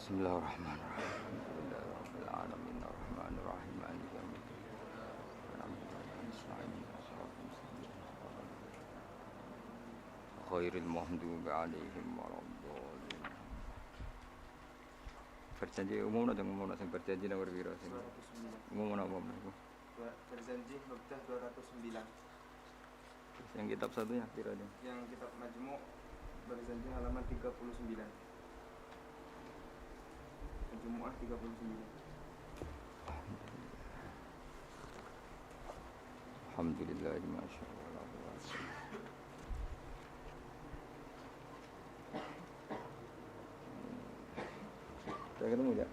Bismillahirrahmanirrahim. Alhamdulillahirabbil alamin arrahmanir rahim maliki yaumiddin. Khairil maghdubi alaihim waladdallin. Berjanji umum nang umum sing berjanji nang pira sing umum napa niku? Berjanji Nuqdah 209. Yang kitab satunya pira nih? Yang kitab Majmu' berjanji halaman 39. Majmu'ah 39. Alhamdulillah masyaallah. Saya ketemu ya.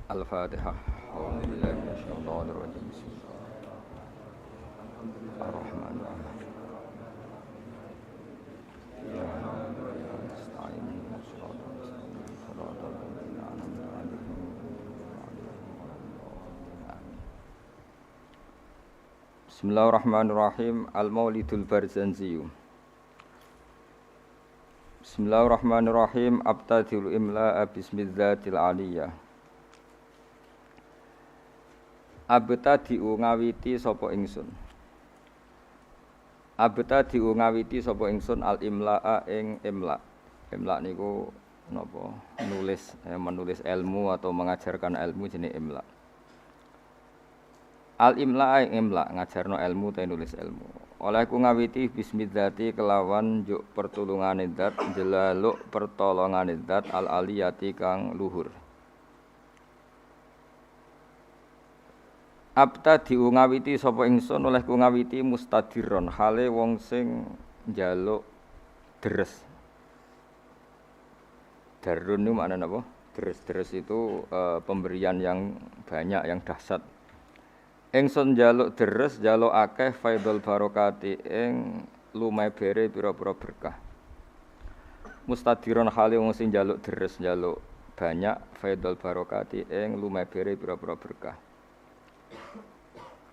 Al-Fatihah. Alhamdulillah masyaallah. Ar-Rahmanir-Rahim. Ya nasta'in wassalatu wassalamu ala rasulillah. Bismillahirrahmanirrahim. Al-Maulidul Barzanzi. Bismillahirrahmanirrahim. Abtadil imla'a bismidzatil aliyah. Abtadi'u ngawiti sapa ingsun. Abtadi'u ngawiti sapa ingsun al imla'a ing imla. Imla niku napa? Menulis ilmu atau mengajarkan ilmu jenenge imla. Al imla ing imla ngajarno ilmu ta nulis ilmu. Olehku ngawiti bismidzati kelawan njuk pertulungane zat jelaluk pertolongane zat al aliyati kang luhur. Abtadi ngawiti sapa ingsun olehku ngawiti mustadiron hale wong sing njaluk deres. Darun niku maknane apa? Deres itu pemberian yang banyak yang dahsyat. Ingsun njaluk deres njaluk akeh faidul barokati ing lumebere pira-pira berkah. Mustadiron hale wong sing njaluk deres njaluk banyak faidul barokati ing lumebere pira-pira berkah.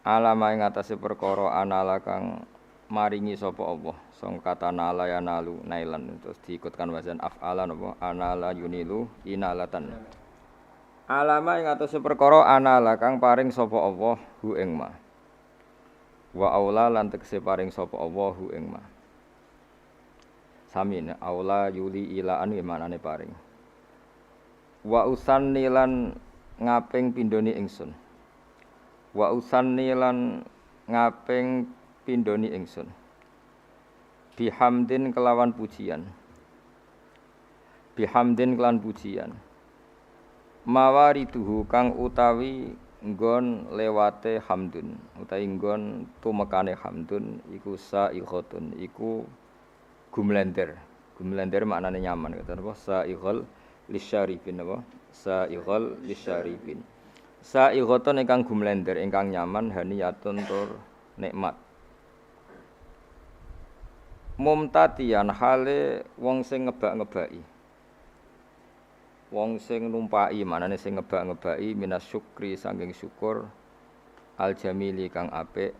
Alama ing atase perkara anala kang maringi sapa Allah sing kata nala ya nalu nailan terus diikutkan wazan af'ala napa anala yunilu inalatan. Alama ing atase perkara anala kang paring sapa Allah hu ing ma. Wa aula lan tegese paring sapa Allah hu ing ma. Sami aula yuli ilaan manane paring. Wa usanni lan ngaping pindhoni ingsun. Wa usanni lan ngaping pindhoni ingsun bihamdin kelawan pujian mawariduhu kang utawi nggon lewate hamdun utawi nggon tumekane hamdun iku sa'iqatun iku gumlender maknane nyaman kata apa sa'iqal lisyarifin apa sa'iqal lisyarifin. Sa'iqatun ingkang gumlender ingkang nyaman haniyatun tur nikmat. Mumtatiyan hale wong sing ngebak-ngebaki. Wong sing numpaki manane sing ngebak-ngebaki minas syukri saking syukur al jamili kang apik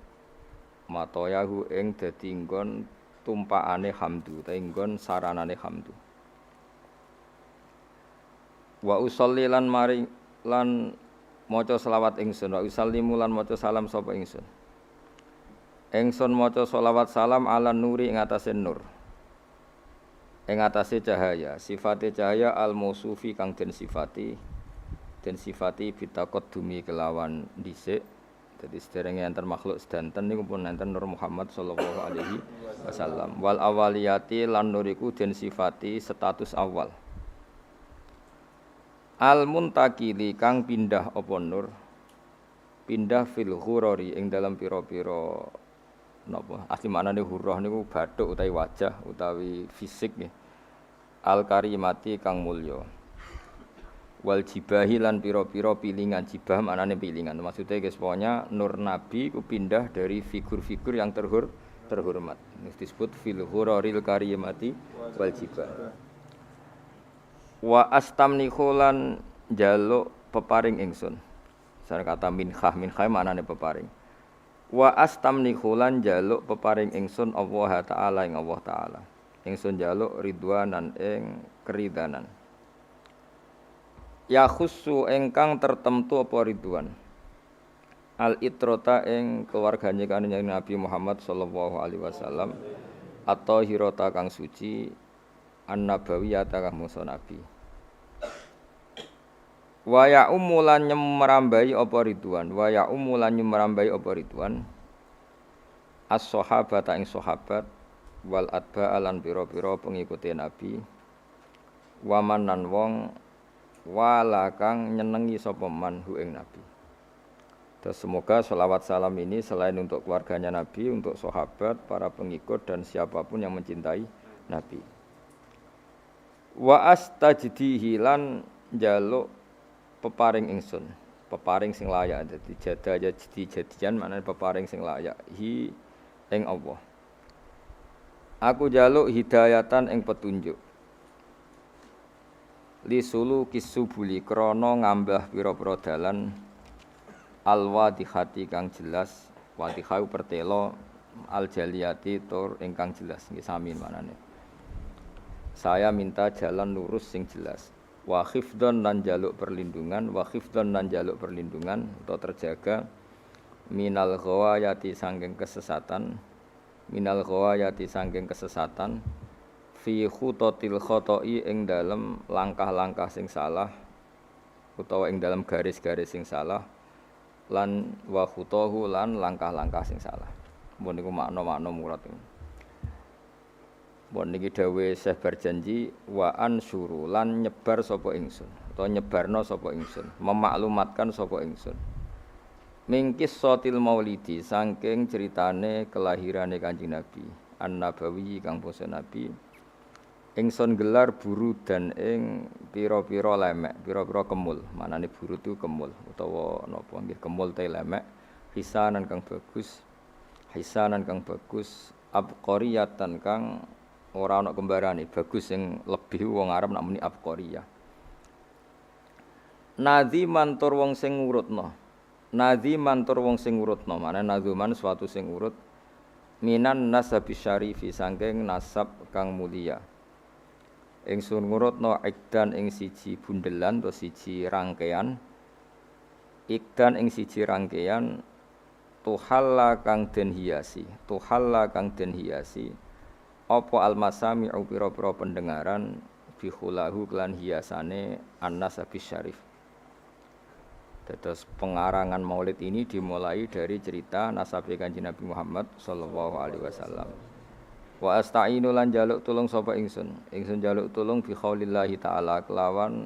matoyahu ing dadi nggon tumpakane hamdu ta nggon saranane hamdu. Wa usolli lan mari lan maca selawat ingsun wa usallimu lan maca salam sapa ingsun. Ingsun maca selawat salam ala nuri ing atase nur. Ing atase cahaya, sifate cahaya al mausufi kang den sifati bitaqaddumi kelawan dhisik. Dadi sederenge enten makhluk sedanten niku pun enten Nur Muhammad sallallahu alaihi wasallam. Wal awaliyati lan nuriku den sifati status awal. Al-muntakili kang pindah apa nur pindah fil ghurari ing dalam pira-pira napa asli maknane hurrah niku bathuk utawi wajah utawi fisik nggih al-karimati kang mulya wal jibahi lan pira-pira pilingan jibah maknane pilingan maksude guys pokoknya nur nabi ku pindah dari figur-figur yang terhormat disebut fil ghuraril karimati wal jibah. Wa astamnihu lan njaluk peparing ingsun. Sare kata minhah maknane peparing. Wa astamnihu lan njaluk peparing ingsun Allah taala ing Allah taala. ingsun njaluk ridwanan ing keridanan. Ya khussu ingkang tertentu apa ridwan. Al itrota ing keluargane kanjeng Nabi Muhammad sallallahu alaihi wasallam atau hirota kang suci an-nabawiyata kang musa nabi. Wa ya umulan nyemrambai apa ridwan, wa ya umulan nyemrambai apa ridwan. As-sahabata ing sahabat wal atba lan pira-pira pengikuti nabi. Waman nan wong wala kang nyenengi sapa man hu ing nabi. Dan semoga selawat salam ini selain untuk keluarganya Nabi, untuk sahabat, para pengikut dan siapapun yang mencintai Nabi. Wa astajdihi lan njaluk peparing ingsun, peparing sing layak. Dadi jadian maknane peparing sing layak hi ing Allah. Aku njaluk hidayatan ing petunjuk. Li sulu kisubuli krana ngambah pira-pira dalan al-wadihati kang jelas, wadihau pertelo al-jaliyati tur ingkang jelas. Nggih sami manane. Saya minta jalan lurus sing jelas. Wa khifdon lan jaluk perlindungan, wa khifdon lan jaluk perlindungan atau terjaga minal ghawayati sangking kesesatan, minal ghawayati sangking kesesatan fi khutatil khata'i ing dalem langkah-langkah sing salah utawa ing dalem garis-garis sing salah. Lan wa khutahu lan langkah-langkah sing salah. Mun niku makna-makna murad. Mun niki dawuh Syekh berjanji wa ansuru lan nyebar sapa ingsun utawa nyebarno sapa ingsun, memaklumatkan sapa ingsun. Mingkis sotil maulidi saking ceritane kelahirane Kanjeng Nabi, an-nabawi kang basa Nabi. Ingsun gelar buru dan ing pira-pira lemek, pira-pira kemul. Manane buru itu kemul utawa napa nggih kemul te lemek. Hisanan kang bagus. Hisanan kang bagus, abqariyatan kang ora ana kembarane, bagus sing lebih wong Arab nak muni abqariyah. Nadhiman tur wong sing ngurutna. Nadhiman tur wong sing ngurutna, manane nadzuman suatu sing urut minan nasabi syarifi saking nasab kang mulia. Ingsun ngurutno ikdan ing siji bundelan atau siji rangkaian. Ikdan ing siji rangkaian tuhalla kang den hiasi, tuhalla kang den hiasi. Apa almasami'u pira-pira pendengaran bihulahu kelan hiasane an-nasabis syarif. Dados pengarangan Maulid ini dimulai dari cerita nasabe Kanjeng Nabi Muhammad sallallahu alaihi wasallam. Wa asta'inu lan jaluk tulung sapa ingsun. Ingsun jaluk tulung bi khaulillahi taala kelawan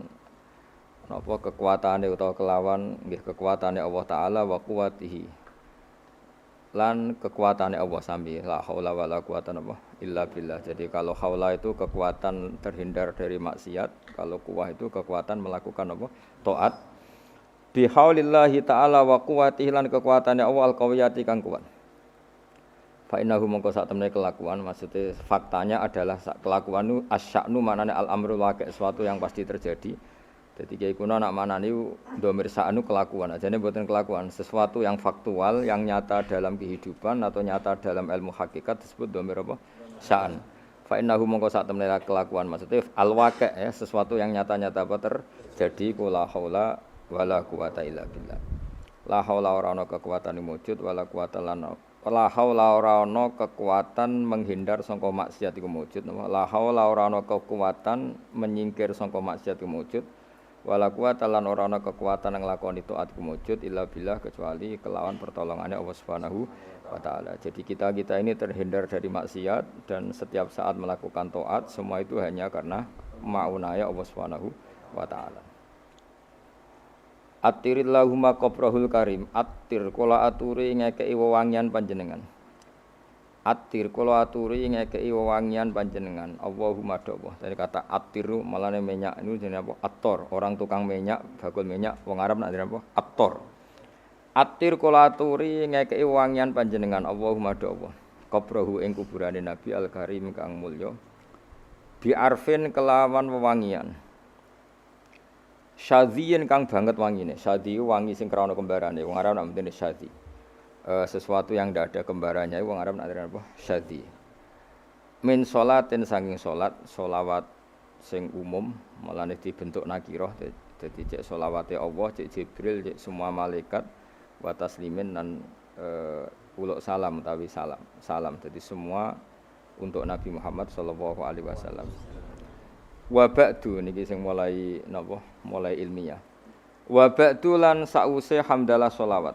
napa kekuatane utawa kelawan nggih kekuatane Allah taala wa quwwatihi. Lan kekuatane Allah sami la haula wala quwata illa billah. Jadi kalau haula itu kekuatan terhindar dari maksiat, kalau quwwah itu kekuatan melakukan apa? Taat. Bi haulillahi taala wa quwwatihi lan kekuatane Allah al-qawiyati kang kuat. Fa innahu mongko sak temene kelakuan, maksudnya faktanya adalah kelakuan itu asya'nu maknane al-amrul waqi' sesuatu yang pasti terjadi. Jadi kiai kuno nak manani dhamir sa'nu kelakuan, ajane mboten kelakuan, sesuatu yang faktual yang nyata dalam kehidupan atau nyata dalam ilmu hakikat disebut dhamir apa? Sa'an. Fa innahu mongko sak temene kelakuan, maksudnya al-waqi' ya, sesuatu yang nyata-nyata apa terjadi kula haula wala quwata illa billah. La haula ora ana kekuatan wujud wala quwata lan la haula ora ana kekuatan menghindar sangka maksiat iku wujud. La haula ora ana kekuatan menyingkir sangka maksiat iku wujud. Wala quwata lan ora ana kekuatan nglakoni taat iku wujud illa billah kecuali kelawan pertolongane Allah Subhanahu wa taala. Jadi kita ini terhindar dari maksiat dan setiap saat melakukan taat semua itu hanya karena maunaya Allah Subhanahu wa taala. Attirillahumma qabrahul karim. Attir kula aturi ngekeki wewangian panjenengan. Attir kula aturi ngekeki wewangian panjenengan. Allahumma doa. Dari kata attiru malane minyak ini jenenge apa? Attor. Orang tukang minyak, bakul minyak wong Arab nak jenenge apa? Attor. Attir kula aturi ngekeki wewangian panjenengan. Allahumma doa. Qabrahu ing kuburane Nabi al-Karim kang mulya. Bi arfin kelawan wewangian. Syadhiyin kang banget wangine. Syadhi wangi sing krana kembarane. Wong Arab nak mendene syadhi. Sesuatu yang tidak ada kembarannya wong Arab nak apa? Syadhi. min sholatin sanging salat sholawat sing umum malane dibentuk nakirah dadi cek sholawate Allah cek Jibril cek semua malaikat wa taslimin lan uluk salam utawi salam dadi semua untuk Nabi Muhammad sallallahu alaihi wasallam wa ba'du niki sing mulai napa mulai ilmiah wa ba'du lan sause hamdalah sholawat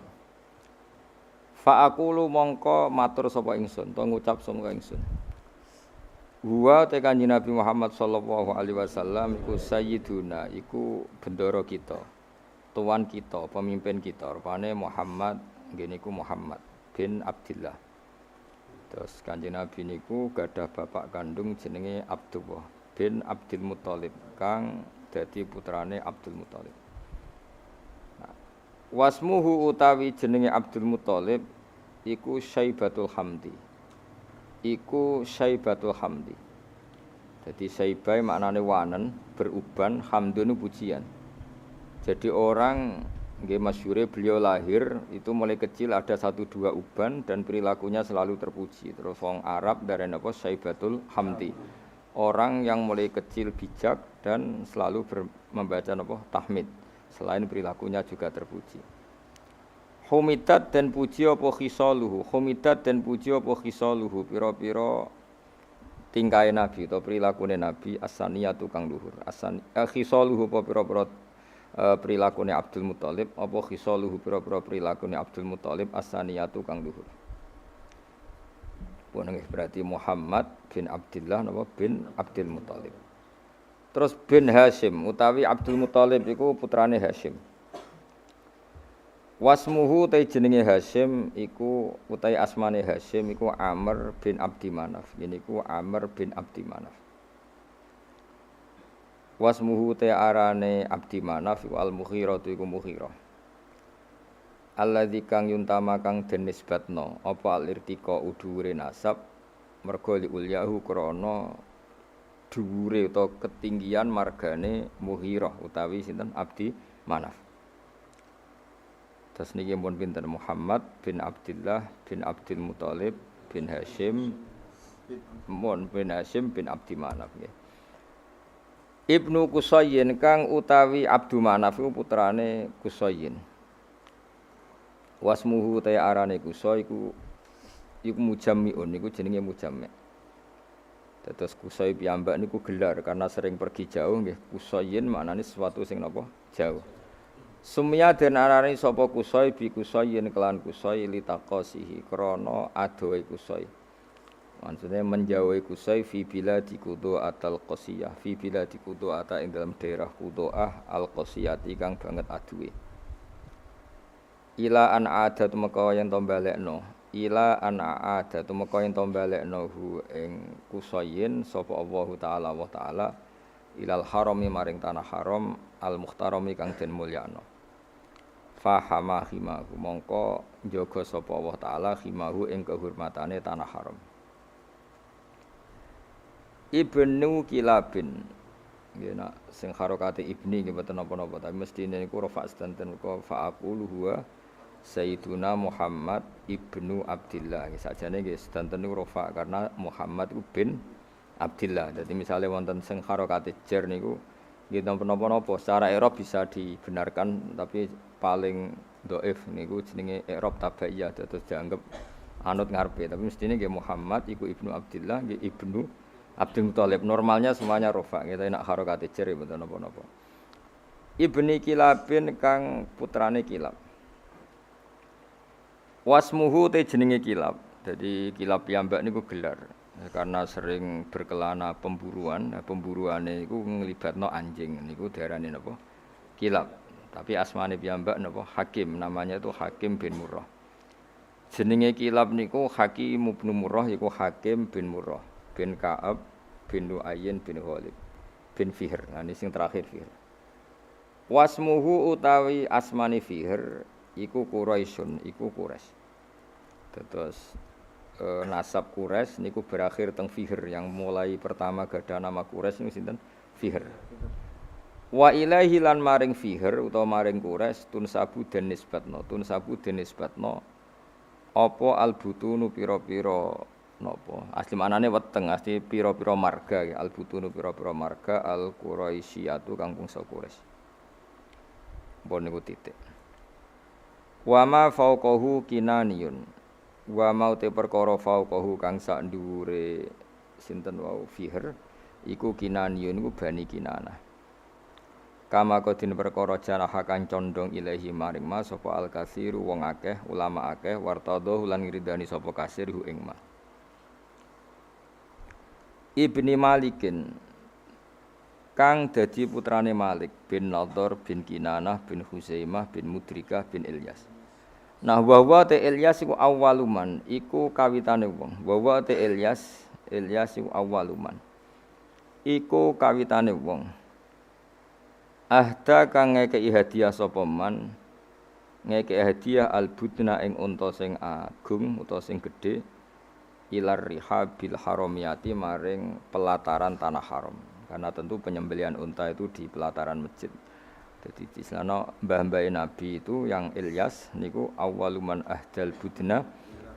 fa aqulu mongko matur sapa ingsun to ngucap sapa ingsun Huwa te Kanjeng Nabi Muhammad sallallahu alaihi wasallam iku sayyiduna, iku bendoro kita, tuan kita, pemimpin kita. Rupane Muhammad, ngene iku Muhammad bin Abdillah. Terus Kanjeng Nabi niku gadah bapak kandung jenenge Abdullah bin Abdul Muthalib, kang dadi putrane Abdul Muthalib. Nah, wasmuhu utawi jenenge Abdul Muthalib iku Syaibatul Hamdi. Iku Syaibatul Hamdi. Jadi Syaibai maknane wanen, beruban, hamdun pujian. Jadi orang nggih masyhure beliau lahir itu mulai kecil ada 1-2 uban dan perilakunya selalu terpuji. Terus wong Arab darane apa Syaibatul Hamdi. Orang yang mulai kecil bijak dan selalu membaca apa tahmid. Selain perilakunya juga terpuji. Humidat dan puji apa khisaluhu, humidat dan puji apa khisaluhu, pira-pira tingkahe Nabi atau prilakune Nabi asaniyatu kang luhur. Khisaluhu apa pira-pira prilakune Abdul Muthalib, apa khisaluhu pira-pira prilakune Abdul Muthalib asaniyatu kang luhur. Pun berarti Muhammad bin Abdillah napa bin Abdul Muthalib. Terus bin Hashim utawi Abdul Muthalib iku putrane Hashim. Wasmuhu utai jenenge Hashim iku utai asmane Hashim iku Amr bin Abdi Manaf. Ini iku Amr bin Abdi Manaf. Wasmuhu utai arane Abdi Manaf iku Al-Mughirah iku Mughirah. Alladzi kang yuntama kang den nisbatno apa al-irtiqa udhure nasab mergo li ulyahu krana dhuwure utawa ketinggian margane Mughirah utawi sinten Abdi Manaf. Terus niki pun pinten Muhammad bin Abdillah bin Abdul Muthalib bin Hashim bin Hashim bin Abdi Manaf nggih. Ibnu Qusayyin kang utawi Abdu Manaf iku putrane Qusayyin. Wasmuhu ta arane Qusay iku Mujammi'un niku jenenge Mujammi'. Terus Qusay piyambak niku gelar karena sering pergi jauh nggih. Qusayyin maknane sesuatu sing napa jauh. Sumya den arani sapa Qusay bi Qusayyin kelan Qusay litaqasihi krana adohe Qusay. Maksudnya menjauhi Qusay fi biladi Qudaa al-Qasiyah, fi biladi Qudaa ing dalam daerah Qudaa al-Qasiyati kang banget aduwe. Ila an adat meka yen to balekno, ila an adat meka yen to balekno hu ing Qusayyin sapa Allah taala ilal harami maring tanah haram al-mukhtarami kang den mulyana. Fahama khimahu mongko njaga sapa Allah taala khimahu ing kehormatane tanah haram. Ibnu Kilabin nggih nak sing harokate ibni nggih mboten napa-napa tapi mestine niku rafa sedanten kok faqulu huwa Sayyiduna Muhammad ibnu Abdillah. Sakjane nggih sedanten niku rafa karena Muhammad bin Abdillah. Jadi misalnya wonten sing harokate jar niku nggih napa-napa secara i'rab bisa dibenarkan tapi paling dhaif niku jenenge i'rab tabaiyah terus dianggap anut ngarepe tapi mestine nggih Muhammad iku ibnu Abdillah nggih ibnu Abdul Muthalib. Normalnya semuanya rafa kita nak harokate jar mboten napa-napa. Ibni Kilabin kang putrane Kilab. Wasmuhu te jenenge Kilab. Jadi Kilab piyambak niku gelar karena sering berkelana pemburuan. Nah, pemburuane iku nglibatno anjing niku diarani napa? Kilab. Tapi asmane piyambak napa? Hakim. Namanya itu Hakim bin Murrah. Jenenge Kilab niku Hakim bin Murrah iku Hakim bin Murrah bin Ka'ab bin Nu'ayyin bin Ghalib bin Fihr. Nah ini sing terakhir Fihr. Wasmuhu utawi asmane Fihr iku Quraisyun, iku Quraisy. Terus nasab Quraisy niku berakhir teng Fihr yang mulai pertama gadah nama Quraisy niku sinten? Fihr. Wa ilaihi lan maring Fihr utawa maring Quraisy tunsabu den nisbatno apa albutunu pira-pira napa asli manane weteng asli pira-pira marga ya al-butunu pira-pira marga al-quraisyatu kangkung Quraisy pun niku titik wa ma fauqahu kinaniyun wa mau te perkara fauqahu kang sak dhuwure sinten wau fiher iku kinaniyun iku bani kinanah kama kodin perkara janaha kang condong ilahi maring ma sapa al-katsiru wong akeh ulama akeh wartadha lan ngridani sapa kasir hu ing ma Ibni Malikin kang dadi putrane Malik bin Nadhr bin Kinanah bin Huzaimah bin Mudrikah bin Ilyas. Nah wa te Ilyas iku awwaluman iku kawitane wong. Wa te Ilyas iku awwaluman. Iku kawitane wong. Ahda kang ngekeki hadiah sapa man ngekeki hadiah al-budna ing unta sing agung utawa sing gedhe ilar rihabil haramiyati maring pelataran tanah haram karena tentu penyembelihan unta itu di pelataran masjid. Jadi di sana mbah-mbah Nabi itu yang Ilyas niku awwaluman ahdal budna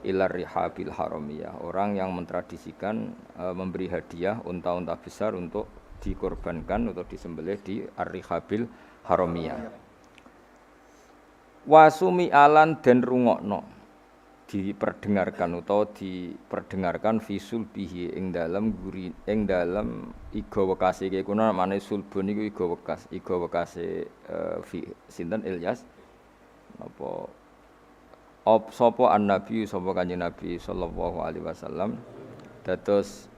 ilar rihabil haramiyah, orang yang mentradisikan memberi hadiah unta-unta besar untuk dikorbankan atau disembelih di ar-rihabil haramiyah. Wasumi alan den rungokno diperdengarkan atau diperdengarkan visul bihi ing dalam iga wekase iki kuna mane sulbun iku iga wekase sinten Ilyas napa sapa an-nabi sapa kanjeng Nabi sallallahu alaihi wasallam dados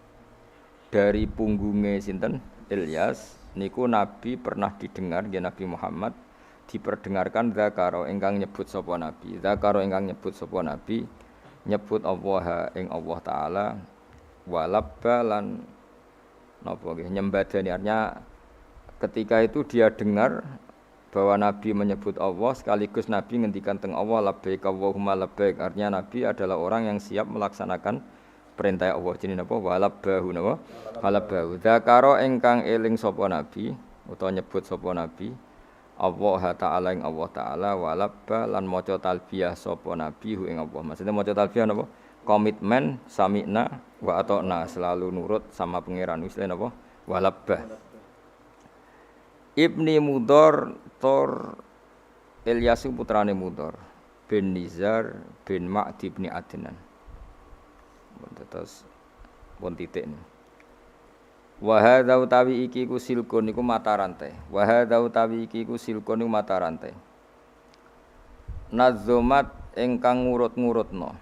dari punggunge sinten Ilyas niku Nabi pernah didengar nggih Nabi Muhammad diperdengarkan zakaro ingkang nyebut sapa nabi nyebut Allah ing Allah taala walabba lan napa nggih nyembadani artinya ketika itu dia dengar bahwa nabi menyebut Allah sekaligus nabi ngendikan teng Allah labbaik Allahumma labbaik artinya nabi adalah orang yang siap melaksanakan perintah Allah jenenge napa walabbahu napa walabbahu zakaro ingkang eling sapa nabi utawa nyebut sapa nabi Allah Ta'ala ing Allah Ta'ala walabba lan maca talbiyah sapa nabi hu ing Allah. Maksudnya maca talbiyah napa? Komitmen sami'na wa ata'na, selalu nurut sama pangeran wis napa? Walabba. Ibni Mudhar Tor Ilyas putrane Mudhar bin Nizar bin Ma'di bin Adnan. Terus pun titik ini. Wa hadza utawi iki ku silkun niku mata rantai. Wa hadza utawi iki ku silkun niku mata rantai. Nazomat ingkang ngurut-ngurutno.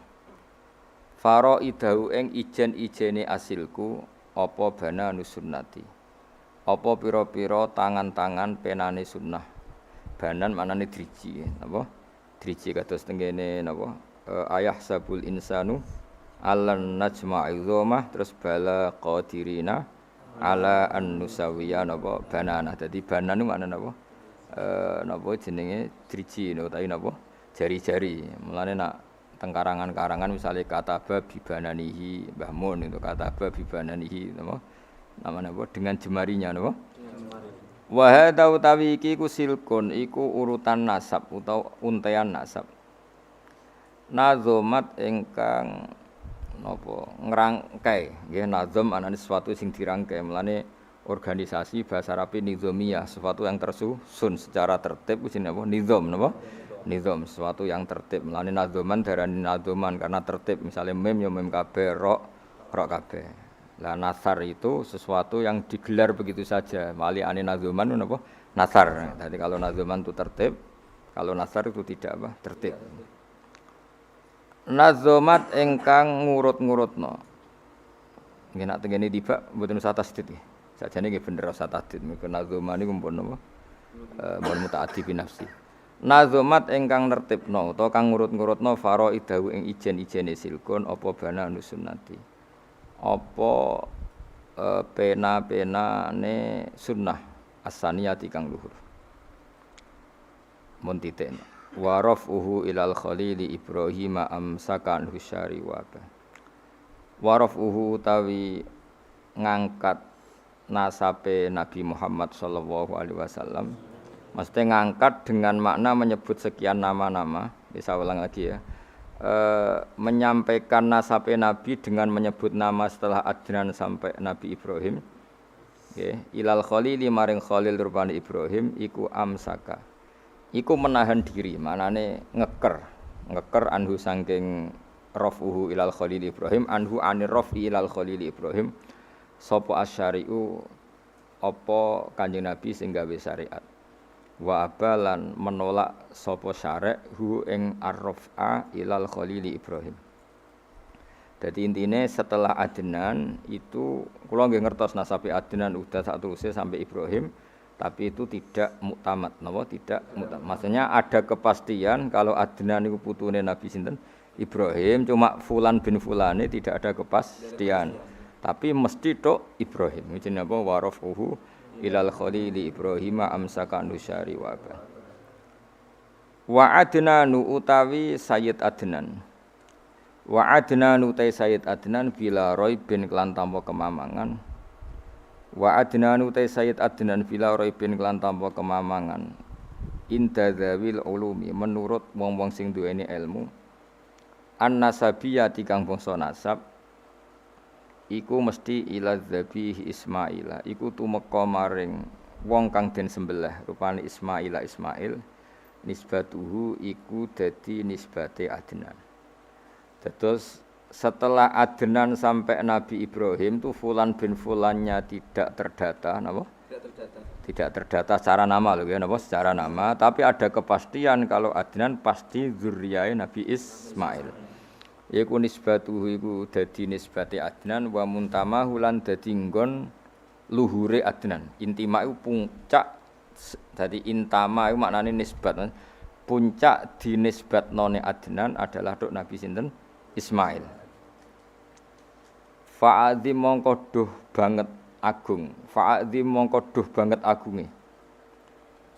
Faraidahu ing ijen-ijene asilku apa bana nusunnati. Apa pira-pira tangan-tangan penane sunnah. Banan manane driji, napa? Driji kados tengene napa? Ayah sabul insanu alan najma'i dzamah terus bala qadirina ala an-nusawiya napa banana. Dadi banan niku maknane napa? Napa jenenge driji utawi napa? Jari-jari. Mulane nak teng karangan-karangan misale kataba bibananihi Mbah Mun itu kataba bibananihi napa? Namanya apa? Dengan jemarinya napa? Wa hadza utawi iki ku silkun iku urutan nasab utawa untean nasab. Nazomat ingkang napa ngrangkai nggih nazam anane sesuatu sing dirangkai melane organisasi bahasa Arab nizamiyah sesuatu yang tersusun secara tertib jenenge apa nizam napa nizam sesuatu yang tertib melane nazaman darani nazaman karena tertib misalnya mem ya mem kabeh ro kabeh lah nasar itu sesuatu yang digelar begitu saja mali ane nazaman napa nasar jadi kalau nazaman itu tertib kalau nasar itu tidak apa tertib. Nazomat ingkang ngurut-ngurutno. Nggih nak tengene tiba mboten usah tasdid nggih. Sajane nggih bener usah tasdid mengko nazoman niku mpun napa? Mun mutaaddi bi nafsi. Nazomat ingkang nertibno utawa kang ngurut-ngurutno faraidahu ing ijen-ijene silkun apa bana nusunnati. Apa pena-penane sunnah as-saniyati kang luhur. Mun titik. Wa rafuhu ilal khalili Ibrahim amsakan husyari waba. Wa rafuhu tawi ngangkat nasabe Nabi Muhammad sallallahu alaihi wasallam. Maksudnya ngangkat dengan makna menyebut sekian nama-nama. Bisa ulang lagi ya. menyampaikan nasabe Nabi dengan menyebut nama setelah Adnan sampai Nabi Ibrahim. Nggih, ilal khalili maring Khalil rupane Ibrahim iku amsaka. Iku menahan diri, manane ngeker anhu saking rafuhu ilal khalil Ibrahim anhu anir rafi ilal khalil Ibrahim sapa asyari'u apa Kanjeng Nabi sing gawe syariat wa abalan menolak sapa syarek hu ing arrafa ilal khalil Ibrahim. Jadi intine setelah Adnan itu kula nggih ngertos nasabe Adnan udah sak teruse sampai Ibrahim, tapi itu tidak muktamad, napa tidak muktamad. Maksudnya ada kepastian kalau Adnan niku putune Nabi sinten? Ibrahim, cuma fulan bin fulane tidak ada kepastian. Tapi mesti tok Ibrahim. Jenenge apa? Warafuhu ilal khalili Ibrahim amsaka nusyari wa ba. Wa Adnanu utawi Sayyid Adnan. Wa Adnanu utai Sayyid Adnan bila raibin kelan tanpa kemamangan. Wa Adnanu utai Sayyid Adnan bila raibin kelan tanpa kemamangan. Inda dzawil ulumi menurut wong-wong sing duweni ilmu. An-nasabiyati kang bangsa nasab iku mesti ila dzabih Ismaila iku tumeka maring wong kang den sembelih rupane Ismail nisbatuhu iku dadi nisbate Adnan. Terus setelah Adnan sampai Nabi Ibrahim tu fulan bin fulannya tidak terdata, napa? Tidak terdata secara nama lho ya, napa? Secara nama, tapi ada kepastian kalau Adnan pasti zuriyae Nabi Ismail. Iku nisbatuhu iku dadi nisbate Adnan wa muntamahu lan dadi nggon luhure Adnan. Intima iku puncak, dadi intama iku maknane nisbat. Puncak dinisbatnone Adnan adalah dok Nabi sinten? Ismail. Fa'adzim mongko duh banget agung. Fa'adzim mongko duh banget agunge.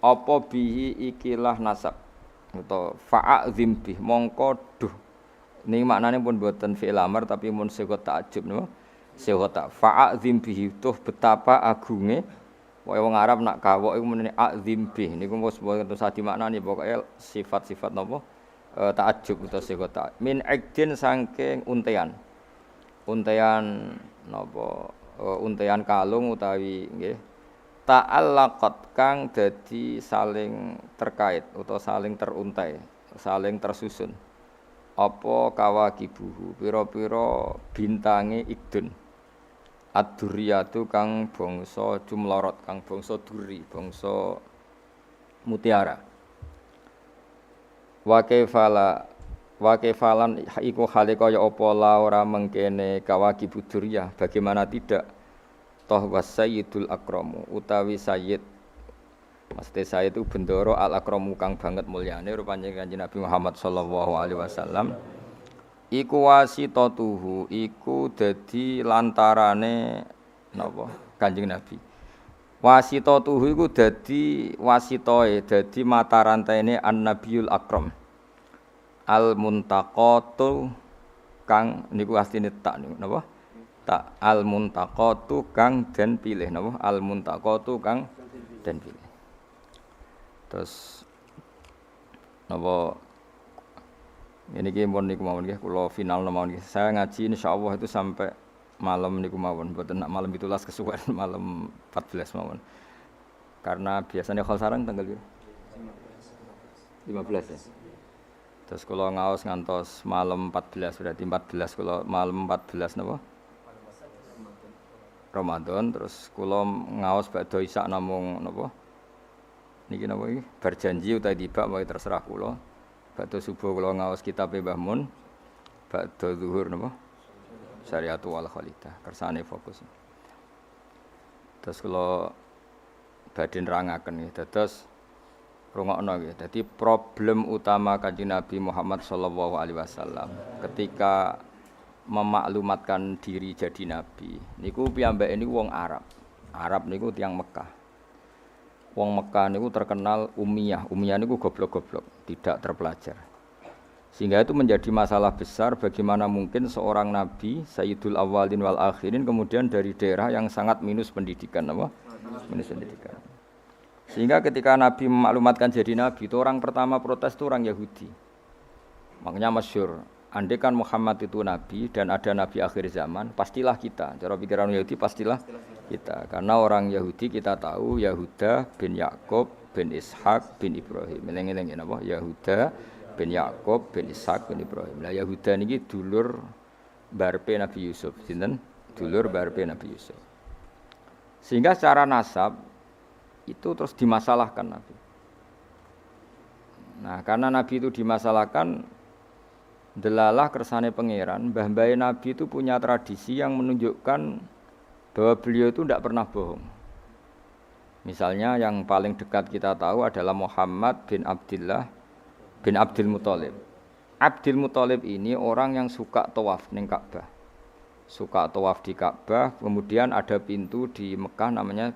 Apa bihi ikilah nasab. Atau fa'adzim bih mongko duh. Ini maknanya pun buatan fi'il amr tapi mun sighah ta'jub napa? Sighah ta. Fa'adzim bihi tuh betapa agunge. Wae wong Arab nak kawok iku menene adzim bih. Niku wis boten usah dimaknani pokoke sifat-sifat napa? Ta'ajub utawa sighah ta. Min ikdin saking untean. Untean napa? Untean kalung utawi nggih. Ta'allaqat kang dadi saling terkait utawa saling teruntai, saling tersusun. Apa kawakibuhu pira-pira bintange ikdun. Ad-durriyatu kang bangsa jumlorot, kang bangsa duri, bangsa mutiara. Wa kaifalan iku hale kaya apa la ora mengkene kawakib durriyah, bagaimana tidak toh wasayyidul akramu utawi sayyid. Maksudnya sayyid itu bendoro al akramu kang banget mulyane rupane Kanjeng Nabi Muhammad sallallahu alaihi wasallam. Iku wasitatuhu iku dadi lantarane napa Kanjeng Nabi. Wasitatuhu iku dadi wasitoe, dadi mata rantaine an-nabiyul akram. Al-muntaqatu kang niku asline tak niku napa? Tak al-muntaqatu kang den pilih napa? Al-muntaqatu kang den pilih. Terus napa ini ki mun niku mawon nggih kula final mawon nggih. Saya ngaji insyaallah itu sampai malam niku mawon, mboten nak malam 17 kesuwen malam 14 mawon. Karena biasanya khol sareng tanggal 15 ya. Terus kula ngaos ngantos malam 14 berarti 14 kula malam 14 napa? Ramadan terus kula ngaos badhe isak namung napa? Niki napa iki? Berjanji utawa tiba wae terserah kula. Badhe subuh kula ngaos kitab Mbah Mun. Badhe zuhur napa? Syariatu wal Khalidah, kersane fokus. Terus kula badhe nerangaken nggih. Dados rungokno nggih. Dadi problem utama Kanjeng Nabi Muhammad sallallahu alaihi wasallam ketika memaklumatkan diri jadi nabi. Niku piyambake niku wong Arab. Arab niku tiyang Mekah. Wong Mekah niku terkenal ummiyah. Ummiyah niku goblok-goblok, tidak terpelajar. Sehingga itu menjadi masalah besar bagaimana mungkin seorang nabi Sayyidul Awwalin wal Akhirin kemudian dari daerah yang sangat minus pendidikan apa? Minus pendidikan. Sehingga ketika Nabi memaklumatkan jadi nabi, itu orang pertama protes itu orang Yahudi. Makanya masyhur andai kan Muhammad itu nabi dan ada nabi akhir zaman, pastilah kita. Cara pikiran Yahudi pastilah kita. Karena orang Yahudi kita tahu Yahuda bin Yakub bin Ishak bin Ibrahim. Eling-eling napa? Yahuda bin Yakub bin Ishak bin Ibrahim. Lah Yahuda niki dulur barpe Nabi Yusuf. Sinten? Dulur barpe Nabi Yusuf. Sehingga secara nasab itu terus dimasalahkan Nabi. Nah, karena Nabi itu dimasalahkan, delalah kersane pangeran, mbah-mbah Nabi itu punya tradisi yang menunjukkan bahwa beliau itu tidak pernah bohong. Misalnya yang paling dekat kita tahu adalah Muhammad bin Abdullah bin Abdul Muthalib. Abdul Muthalib ini orang yang suka tawaf ning Ka'bah. Suka tawaf di Ka'bah, kemudian ada pintu di Mekah namanya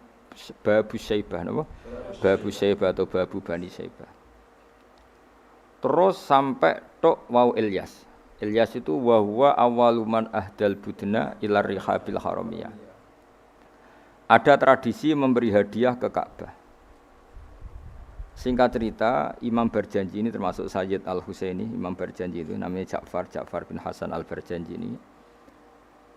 Babu Syaibah, napa? Babu Syaibah atau Babu Bani Syaibah. Terus sampai tok wau Ilyas. Ilyas itu wa huwa awwaluman ahdal budna ila rihabil haramiyah. Ada tradisi memberi hadiah ke Ka'bah. Singkat cerita, Imam Barjanji ini termasuk Sayyid Al-Husaini, Imam Barjanji itu namanya Ja'far bin Hasan Al-Barjanji ini.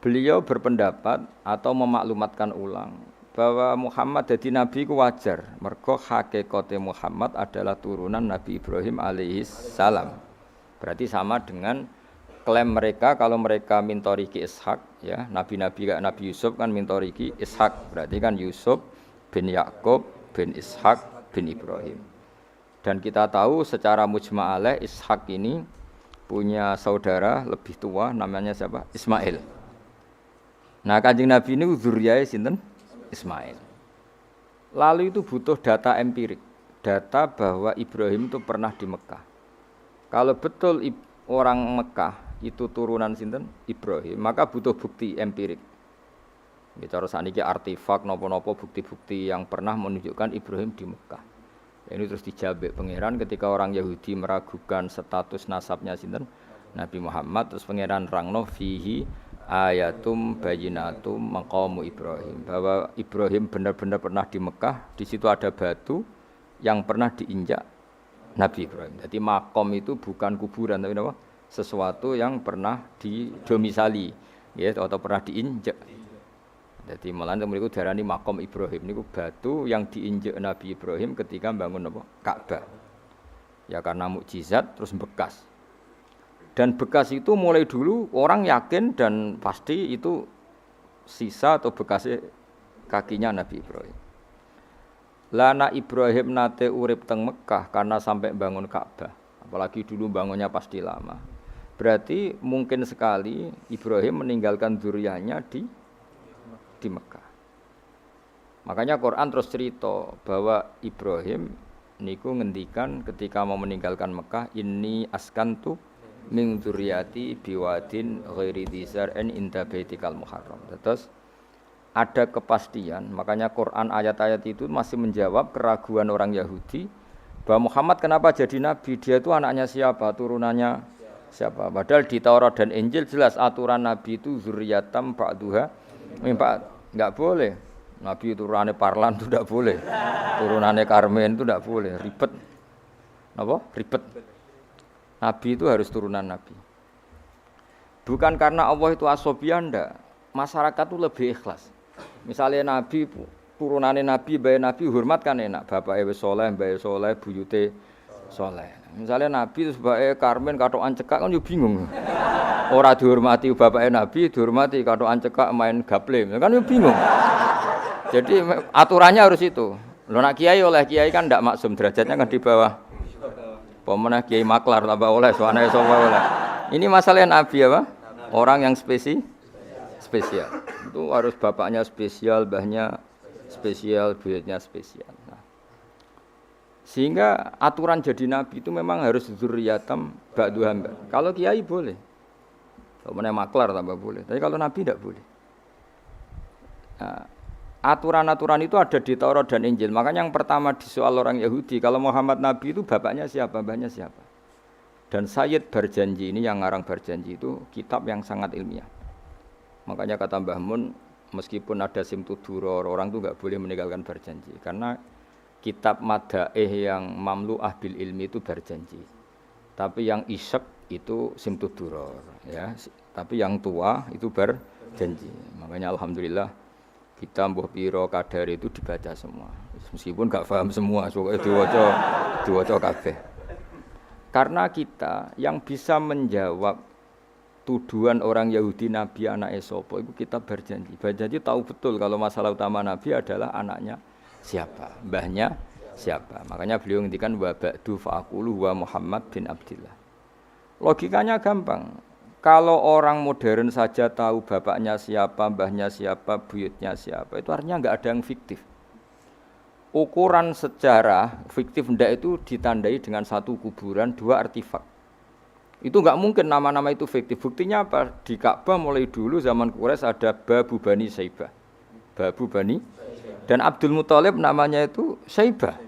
Beliau berpendapat atau memaklumatkan ulang bahwa Muhammad jadi nabi ku wajar. Mergo hakikate Muhammad adalah turunan Nabi Ibrahim alaihi salam. Berarti sama dengan klaim mereka kalau mereka mintoriki Ishak, ya, nabi-nabi kayak Nabi Yusuf kan mintoriki Ishak. Berarti kan Yusuf bin Yakub bin Ishak bin Ibrahim. Dan kita tahu secara mujma' alaih Ishak ini punya saudara lebih tua namanya siapa? Ismail. Nah, Kanjeng Nabi ini dzurriyahe sinten? Ismail. Lalu itu butuh data empirik, data bahwa Ibrahim itu pernah di Mekah. Kalau betul orang Mekah itu turunan sinten? Ibrahim, maka butuh bukti empirik. Bicara saniki artefak napa-napa bukti-bukti yang pernah menunjukkan Ibrahim di Mekah. Ini terus dijabek pangeran ketika orang Yahudi meragukan status nasabnya sinten? Nabi Muhammad, terus pangeran rangno fihi ayatum bayinatum maqamu Ibrahim, bahwa Ibrahim benar-benar pernah di Mekah. Di situ ada batu yang pernah diinjak Nabi Ibrahim. Jadi makom itu bukan kuburan tapi apa? Sesuatu yang pernah didomisali, ya, atau pernah diinjak. Jadi malah mereka darani makom Ibrahim niku batu yang diinjak Nabi Ibrahim ketika bangun apa? Ka'bah. Ya karena mukjizat terus bekas. Dan bekas itu mulai dulu orang yakin dan pasti itu sisa atau bekas kakinya Nabi Ibrahim. Lana Ibrahim nate urip teng Mekah karena sampai bangun Ka'bah. Apalagi dulu bangunnya pasti lama. Berarti mungkin sekali Ibrahim meninggalkan dzurriyyahnya di Mekah. Makanya Quran terus cerita bahwa Ibrahim niku ngendikan ketika mau meninggalkan Mekah, inni askantu min dzurriyyati biwadin ghairi dzar'in inda baitikal muharram. Terus ada kepastian, makanya Quran ayat-ayat itu masih menjawab keraguan orang Yahudi bahwa Muhammad kenapa jadi nabi, dia itu anaknya siapa, turunannya siapa. Padahal di Taurat dan Injil jelas aturan nabi itu dzurriyyatam ba'duha min ba'd. Enggak boleh. Nabi turunannya Parlan itu tidak boleh. Turunannya Karmen itu tidak boleh, ribet. Apa? Ribet. Nabi itu harus turunan Nabi. Bukan karena Allah itu asobian, enggak. Masyarakat itu lebih ikhlas. Misalnya Nabi, turunannya Nabi, bayi Nabi, hormat kan enak. Bapaknya soleh, bayi soleh, buyute soleh. Misalnya Nabi itu sebagai Karmen, katokan cekak kan juga bingung. Orang dihormati bapaknya Nabi, dihormati katokan cekak main gaple. Kan juga bingung. Jadi aturannya harus itu. Lo nak kiai oleh kiai kan enggak maksum, derajatnya kan di bawah. Pemenang kiai maklar tambah oleh, soalnya oleh. Ini masalah Nabi apa? Orang yang spesial. Itu harus bapaknya spesial, mbahnya spesial, buyutnya spesial. Nah. Sehingga aturan jadi Nabi itu memang harus dzurriyyatam ba'du hamba. Kalau kiai boleh. Pemenang maklar tambah boleh. Tapi kalau Nabi tidak boleh. Nah, aturan-aturan itu ada di Taurat dan Injil. Makanya yang pertama di soal orang Yahudi, kalau Muhammad Nabi itu bapaknya siapa, mbahnya siapa. Dan Sayyid Barjanji ini yang ngarang Barjanji itu kitab yang sangat ilmiah. Makanya kata Mbah Mun, meskipun ada simtuduror, orang itu enggak boleh meninggalkan Barjanji. Karena kitab madaih yang mamlu'ah bil ilmi itu Barjanji. Tapi yang isek itu simtud duror, ya. Tapi yang tua itu berjanji. Makanya alhamdulillah kita mbuh piro kadar itu dibaca semua. Meskipun gak paham semua, soalnya diwaca kabeh. Karena kita yang bisa menjawab tuduhan orang Yahudi Nabi anaknya sapa itu kita berjanji. Berjanji tahu betul kalau masalah utama Nabi adalah anaknya siapa, mbahnya siapa. Makanya beliau ngendikan wa ba'du fa'aqulu wa Muhammad bin Abdillah. Logikanya gampang. Kalau orang modern saja tahu bapaknya siapa, mbahnya siapa, buyutnya siapa, itu artinya enggak ada yang fiktif. Ukuran sejarah fiktif ndak itu ditandai dengan satu kuburan, dua artefak. Itu enggak mungkin nama-nama itu fiktif. Buktinya apa? Di Ka'bah mulai dulu zaman Quraisy ada Babu Bani Saibah. Babu Bani dan Abdul Muthalib namanya itu Saibah.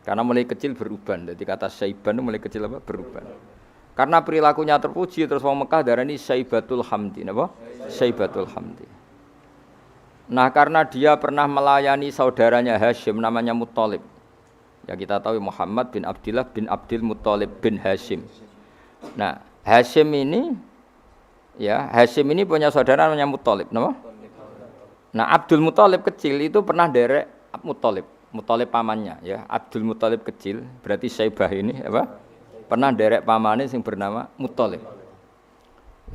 Karena mulai kecil beruban. Jadi kata Saibah itu mulai kecil apa? Beruban. Karena perilakunya terpuji terus wong Mekah darani Saibatul Hamdi, napa? Saibatul Hamdi. Nah, karena dia pernah melayani saudaranya Hashim namanya Muthalib. Ya kita tahu Muhammad bin Abdillah bin Abdul Muthalib bin Hashim. Nah, Hashim ini punya saudara namanya Muthalib, napa? Nah, Abdul Muthalib kecil itu pernah derek Muthalib pamannya ya. Abdul Muthalib kecil berarti Saibah ini apa? Pernah derek pamane sing bernama Muthalib.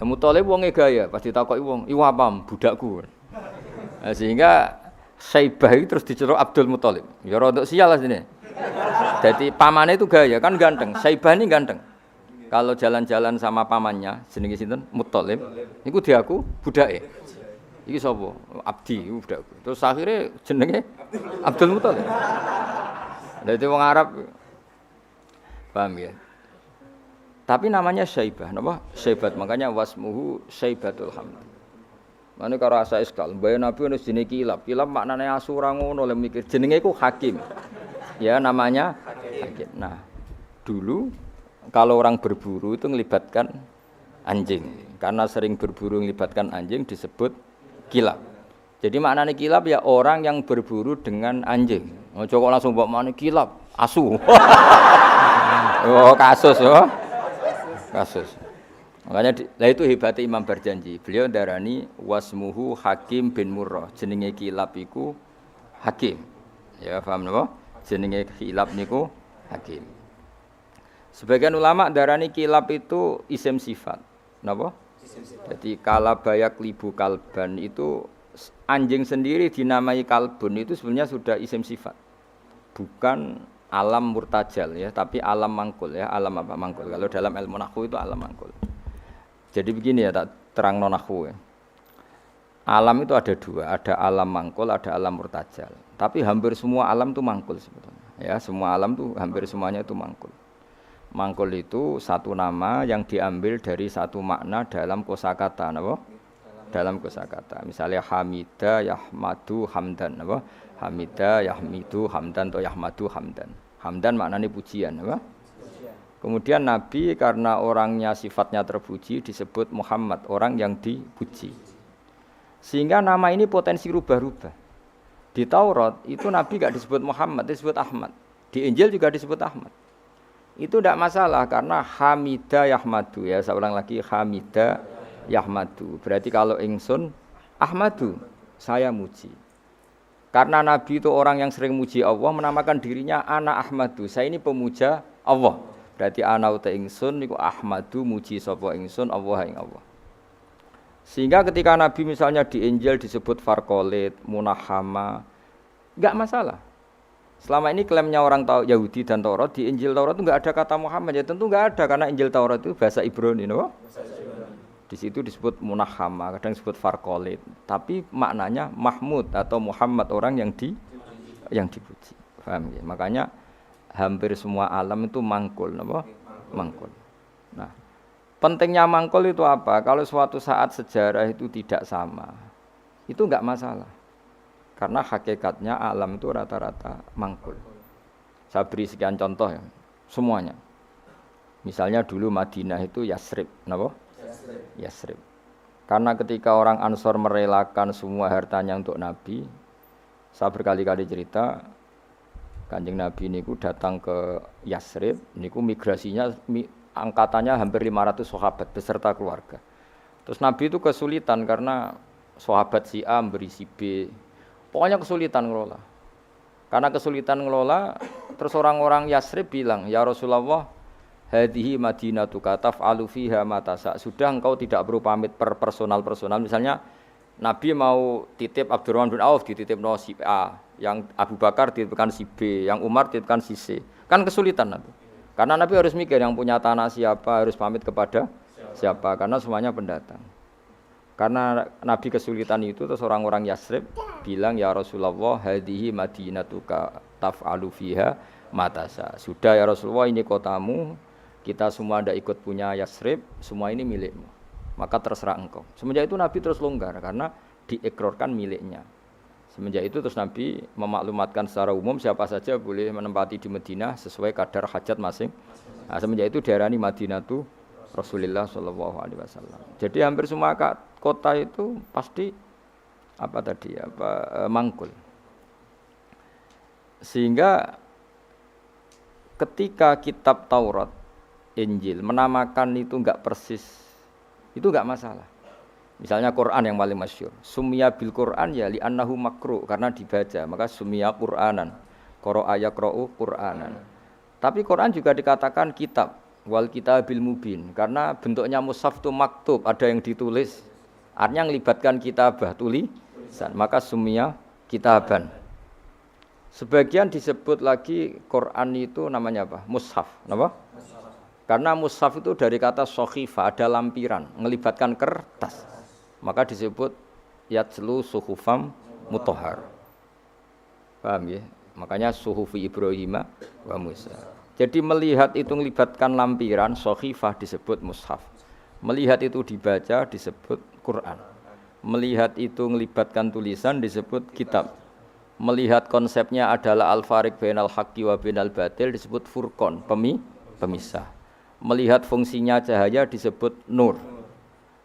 Ya Muthalib wonge gaya, pas ditakoki wong, "Iku apa, budakku?" Nah, sehingga Saibah itu terus diceluk Abdul Muthalib. Ya rodok sial lah sini. Jadi pamannya itu gaya, kan ganteng. Saibah ini ganteng. Kalau jalan-jalan sama pamannya, jenenge sinten? Muthalib. Niku diaku budake. Iki sapa? Abdi, iku budakku. Terus akhirnya jenenge Abdul Muthalib. Dadi wong Arab paham ya. Tapi namanya Saibah, napa? Saibat, makanya wasmuhu Saibatul Hamd. Mane karo asa iskal, mbae Nabi ono jenenge Kilab. Kilab maknane asu ora ngono le mikir. Jenenge iku Hakim. Ya namanya Hakim. Nah, dulu kalau orang berburu itu melibatkan anjing. Karena sering berburu melibatkan anjing disebut kilab. Jadi maknane kilab ya orang yang berburu dengan anjing. Ojo kok langsung mbok maknane kilab, asu. Oh, kasus oh. Kasus. Makanya lah itu hebatnya Imam Berjanji. Beliau darani wasmuhu Hakim bin Murrah. Jenenge kilab iku Hakim. Ya paham napa? Jenenge kilab niku Hakim. Sebagian ulama darani kilab itu isim sifat. Napa? Jadi kalabayak libu kalban itu anjing sendiri dinamai kalbun itu sebenarnya sudah isim sifat. Bukan alam murtajal ya, tapi alam mangkul ya. Alam apa mangkul? Kalau dalam ilmu nahwu itu alam mangkul. Jadi begini ya, tak terang nahwu ya. Alam itu ada dua, ada alam mangkul, ada alam murtajal. Tapi hampir semua alam itu mangkul sebetulnya. Ya, semua alam itu hampir semuanya itu mangkul. Mangkul itu satu nama yang diambil dari satu makna dalam kosakata, napa? Dalam kosakata. Misalnya Hamida, Yahmadu, Hamdan, napa? Hamida, Yahmidu, Hamdan atau Yahmadu, Hamdan. Hamdan maknanya pujian, napa? Kemudian Nabi karena orangnya sifatnya terpuji disebut Muhammad, orang yang dipuji. Sehingga nama ini potensi rubah-rubah. Di Taurat itu Nabi enggak disebut Muhammad, disebut Ahmad. Di Injil juga disebut Ahmad. Itu tidak masalah karena Hamida Yahmadu ya, saya ulang lagi Hamida Yahmadu. Berarti kalau ingsun Ahmadu, saya muji. Karena Nabi itu orang yang sering muji Allah, menamakan dirinya ana Ahmadu. Saya ini pemuja Allah. Berarti ana uta ingsun niku Ahmadu muji sapa ingsun Allah ing Allah. Sehingga ketika Nabi misalnya di Injil disebut Farqalit, Munahama, enggak masalah. Selama ini klaimnya orang Yahudi dan Taurat, di Injil Taurat itu enggak ada kata Muhammad. Ya tentu enggak ada karena Injil Taurat itu bahasa Ibrani, no? Di situ disebut Munahama, kadang disebut Farqalit. Tapi maknanya Mahmud atau Muhammad, orang yang dipuji. Paham ya? Makanya hampir semua alam itu mangkul, no? Mangkul. Nah, pentingnya mangkul itu apa? Kalau suatu saat sejarah itu tidak sama, itu enggak masalah. Karena hakikatnya alam itu rata-rata mangkul. Saya beri sekian contoh ya, semuanya. Misalnya dulu Madinah itu Yasrib, kenapa? Yasrib. Karena ketika orang Ansor merelakan semua hartanya untuk Nabi, saya berkali-kali cerita, Kanjeng Nabi niku datang ke Yasrib, niku migrasinya angkatannya hampir 500 sahabat beserta keluarga. Terus Nabi itu kesulitan karena sahabat si A memberi si B. Pokoknya kesulitan ngelola. Karena kesulitan ngelola, terus orang-orang Yasrib bilang, "Ya Rasulullah, hadhihi madinatuka taf'alu fiha ma tasa." Sudah engkau tidak perlu pamit per personal. Misalnya Nabi mau titip Abdurrahman bin Auf dititipno si A, yang Abu Bakar dititipkan si B, yang Umar dititipkan si C. Kan kesulitan Nabi. Karena Nabi harus mikir yang punya tanah siapa, harus pamit kepada siapa, karena semuanya pendatang. Karena Nabi kesulitan itu, terus orang-orang Yasrib bilang, "Ya Rasulullah, hadhihi madinatuka taf'alu fiha ma tasa." Sudah ya Rasulullah, ini kotamu, kita semua tidak ikut punya Yasrib, semua ini milikmu. Maka terserah engkau. Semenjak itu Nabi terus longgar karena diikrarkan miliknya. Semenjak itu terus Nabi memaklumatkan secara umum siapa saja boleh menempati di Madinah sesuai kadar hajat masing. Nah, semenjak itu diarani Madinatu Rasulullah sallallahu alaihi wasallam. Jadi hampir semua kota itu pasti mangkul. Sehingga ketika kitab Taurat, Injil menamakan itu enggak persis, itu enggak masalah. Misalnya Quran yang paling masyhur, summiya bil Quran ya li annahu makru, karena dibaca, maka summiya Quranan. Qara'a yaqra'u Quranan. Tapi Quran juga dikatakan kitab, wal kitabil mubin, karena bentuknya mushaf itu maktub, ada yang ditulis. Artinya melibatkan kitabah, tulisan, maka summiya kitaban. Sebagian disebut lagi Quran itu namanya apa? Mushaf, apa? Karena mushaf itu dari kata sokhifah, ada lampiran, melibatkan kertas. Maka disebut yatslu suhufam mutahhar. Paham ya? Makanya suhufi Ibrahim wa Musa. Jadi melihat itu melibatkan lampiran, sokhifah disebut mushaf. Melihat itu dibaca disebut Quran. Melihat itu melibatkan tulisan disebut kitab. Melihat konsepnya adalah al-fariq bainal haqqi wa bainal batil disebut furqan, pemisah. Melihat fungsinya cahaya disebut nur.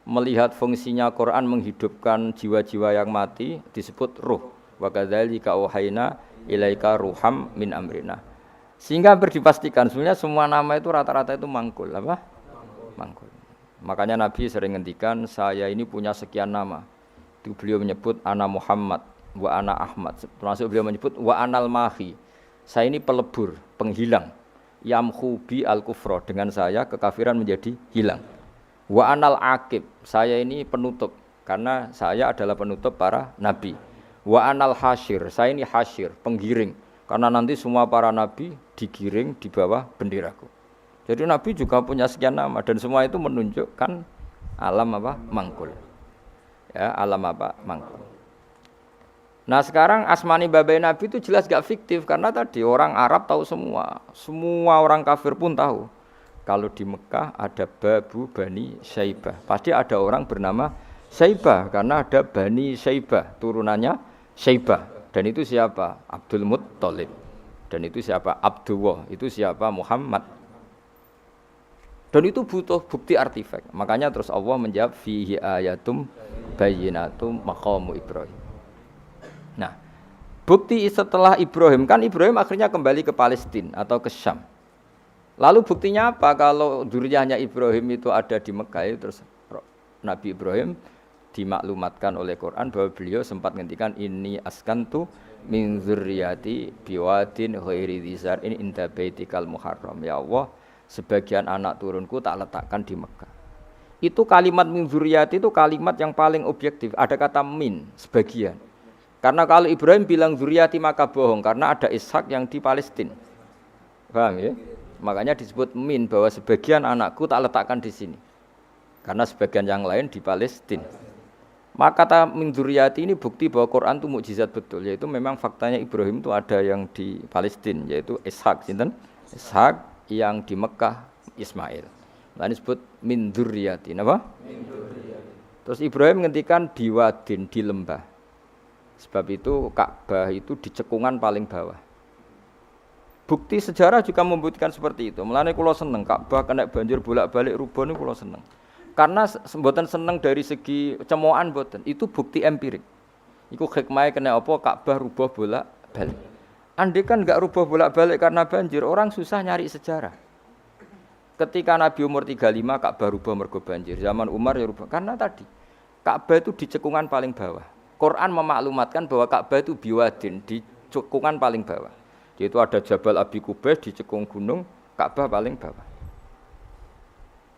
Melihat fungsinya Quran menghidupkan jiwa-jiwa yang mati disebut ruh. Wa kadzalika auhayna ilaika ruham min amrina. Sehingga berdipastikan sebenarnya semua nama itu rata-rata itu mangkul, apa? Mangkul. Makanya Nabi sering ngendikan, saya ini punya sekian nama. Itu beliau menyebut ana Muhammad wa ana Ahmad. Termasuk beliau menyebut wa anal mahi. Saya ini pelebur, penghilang. Yamhu bi al-kufra, dengan saya kekafiran menjadi hilang. Wa anal aqib, saya ini penutup karena saya adalah penutup para nabi. Wa anal hasyir, saya ini hasyir, penggiring, karena nanti semua para nabi digiring di bawah benderaku. Jadi nabi juga punya sekian nama dan semua itu menunjukkan alam apa? Mangkul. Ya, alam apa? Mangkul. Nah sekarang asmani babai nabi itu jelas gak fiktif karena tadi orang Arab tahu semua orang kafir pun tahu. Kalau di Mekah ada Babu Bani Syaibah, pasti ada orang bernama Syaibah karena ada Bani Syaibah, turunannya Syaibah. Dan itu siapa? Abdul Muttalib. Dan itu siapa? Abdullah. Itu siapa? Muhammad. Dan itu butuh bukti artefak. Makanya terus Allah menjawab fihi ayatum bayyinatum maqamu Ibrahim. Nah, bukti setelah Ibrahim, kan Ibrahim akhirnya kembali ke Palestina atau ke Syam. Lalu buktinya apa kalau dzurriyyahnya Ibrahim itu ada di Mekah? Terus Nabi Ibrahim dimaklumatkan oleh Quran bahwa beliau sempat ngendikan ini askantu min dzurriyyati biwadin ghairi dzar in inda baitikal muharram. Ya Allah, sebagian anak turunku tak letakkan di Mekah. Itu kalimat min dzurriyyati itu kalimat yang paling objektif. Ada kata min, sebagian. Karena kalau Ibrahim bilang dzurriyyati maka bohong karena ada Ishak yang di Palestina. Paham ya? Makanya disebut min, bahwa sebagian anakku tak letakkan di sini. Karena sebagian yang lain di Palestina. Maka kata min dzurriyyati ini bukti bahwa Quran itu mukjizat betul, yaitu memang faktanya Ibrahim itu ada yang di Palestina, yaitu Ishak, sinten? Ishak, yang di Mekah Ismail. Nah disebut min dzurriyyati, apa? Min dzurriyyati. Terus Ibrahim ngendikan biwadin, di lembah. Sebab itu Ka'bah itu di cekungan paling bawah. Bukti sejarah juga membuktikan seperti itu. Mulane kula seneng Ka'bah kena banjir bolak-balik rubuh niku kula seneng. Karena mboten seneng dari segi cemokan mboten. Itu bukti empirik. Iku hikmahe kena apa Ka'bah rubuh bolak-balik. Andai kan enggak rubuh bolak-balik karena banjir, orang susah nyari sejarah. Ketika Nabi umur 35 Ka'bah rubah mergo banjir. Zaman Umar ya rubah. Karena tadi Ka'bah itu di cekungan paling bawah. Quran memaklumatkan bahwa Ka'bah itu biwadin, di cekungan paling bawah. Yaitu ada Jabal Abi Qubais di cekung gunung, Ka'bah paling bawah.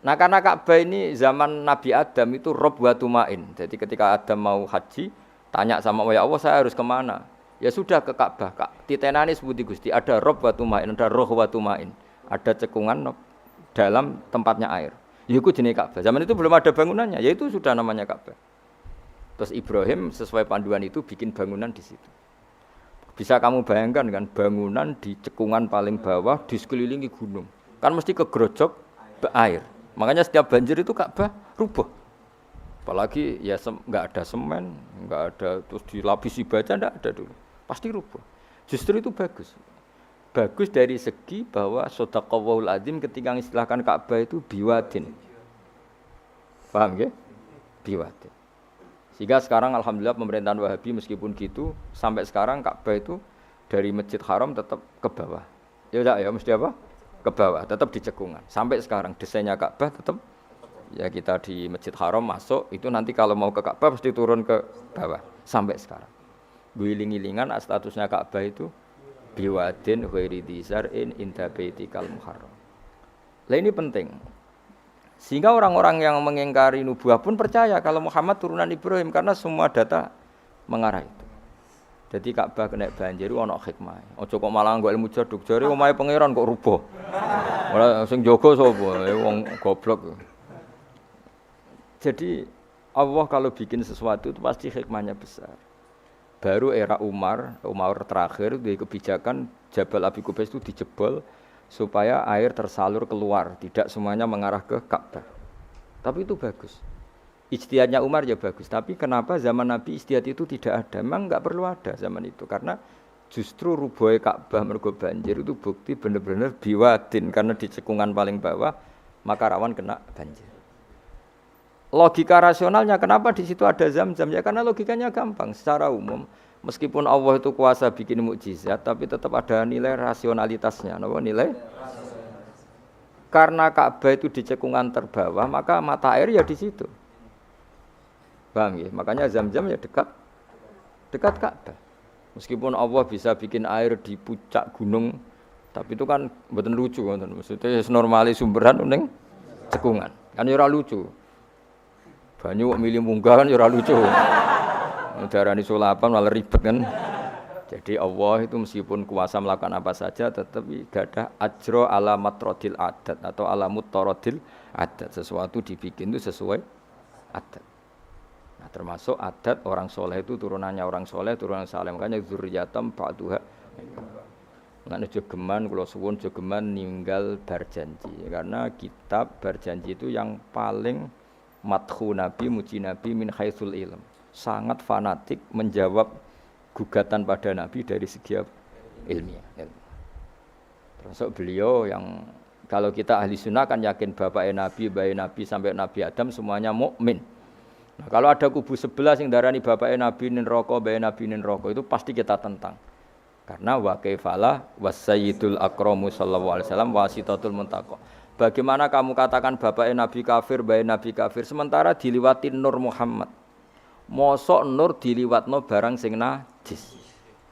Nah karena Ka'bah ini zaman Nabi Adam itu rob wa tumain. Jadi ketika Adam mau haji, tanya sama ya Allah saya harus kemana? Ya sudah ke Ka'bah. Titenani sebuti Gusti, ada rob wa tumain, ada roh wa tumain. Ada cekungan dalam tempatnya air. Itu jenis Ka'bah. Zaman itu belum ada bangunannya, yaitu sudah namanya Ka'bah. Terus Ibrahim sesuai panduan itu bikin bangunan di situ. Bisa kamu bayangkan kan bangunan di cekungan paling bawah di sekelilingi gunung. Kan mesti kegerojok air. Makanya setiap banjir itu Ka'bah rubuh. Apalagi ya enggak ada semen, enggak ada terus dilapisi baja, enggak ada dulu. Pasti rubuh. Justru itu bagus. Bagus dari segi bahwa shadaqallahul azim ketika mengistilahkan Ka'bah itu biwadin. Paham ya? Biwadin. Sehingga sekarang alhamdulillah pemerintahan Wahabi meskipun gitu sampai sekarang Ka'bah itu dari Masjid Haram tetap ke bawah. Ya enggak ya mesti apa? Ke bawah, tetap di cekungan. Sampai sekarang desainnya Ka'bah tetap ya kita di Masjid Haram masuk itu nanti kalau mau ke Ka'bah pasti turun ke bawah sampai sekarang. Guling-gilingan statusnya Ka'bah itu biwadin ghairi dzar'in inda baitikal muharram. Lah ini penting. Sehingga orang-orang yang mengingkari nubuah pun percaya kalau Muhammad turunan Ibrahim karena semua data mengarah itu. Jadi Ka'bah kena banjir ana hikmah. Aja kok malah nggo ilmu jaduk jare omahe pangeran kok rubuh. Ora sing jaga sapa? Wong goblok. Jadi Allah kalau bikin sesuatu itu pasti hikmahnya besar. Baru era Umar terakhir di kebijakan Jabal Abi Qubais itu dijebol supaya air tersalur keluar, tidak semuanya mengarah ke Ka'bah. Tapi itu bagus. Ijtihadnya Umar ya bagus, tapi kenapa zaman Nabi ijtihad itu tidak ada? Memang enggak perlu ada zaman itu karena justru rubuhe Ka'bah mergo banjir itu bukti benar-benar biwadin karena di cekungan paling bawah maka rawan kena banjir. Logika rasionalnya kenapa di situ ada Zam-Zam? Ya karena logikanya gampang secara umum. Meskipun Allah itu kuasa bikin mukjizat, tapi tetap ada nilai rasionalitasnya. Apa nilai? Karena Ka'bah itu di cekungan terbawah, maka mata air ya di situ. Paham ya? Makanya Zam-Zam ya dekat Ka'bah. Meskipun Allah bisa bikin air di puncak gunung, tapi itu kan mboten lucu, maksudnya normali sumberan ning cekungan. Kan ora lucu. Banyu milih munggah kan ora lucu. Darani sulapan malah ribet kan. Jadi Allah itu meskipun kuasa melakukan apa saja tetapi gadah ajro ala matrodil adat atau ala mutarodil adat. Sesuatu dibikin itu sesuai adat. Nah termasuk adat orang soleh itu turunannya orang soleh, turunan saleh. Makanya dzurriyatam ba'duha. Makanya jogeman, kalau suwun jogeman ninggal berjanji. Karena kitab berjanji itu yang paling madhu Nabi, muji Nabi min haitsul ilm. Sangat fanatik menjawab gugatan pada Nabi dari segi ilmiah. Termasuk beliau yang kalau kita ahli sunnah kan yakin bapaknya Nabi, bayi Nabi sampai Nabi Adam semuanya mukmin. Nah, kalau ada kubu sebelah yang darani bapaknya Nabi nin roko, bayi Nabi nin roko itu pasti kita tentang. Karena wa kaifala wasayyidul akramu sallallahu alaihi wasallam wasitatul muntaqo. Bagaimana kamu katakan bapaknya Nabi kafir, bayi Nabi kafir sementara diliwati Nur Muhammad. Mosok nur diliwatno barang sing najis.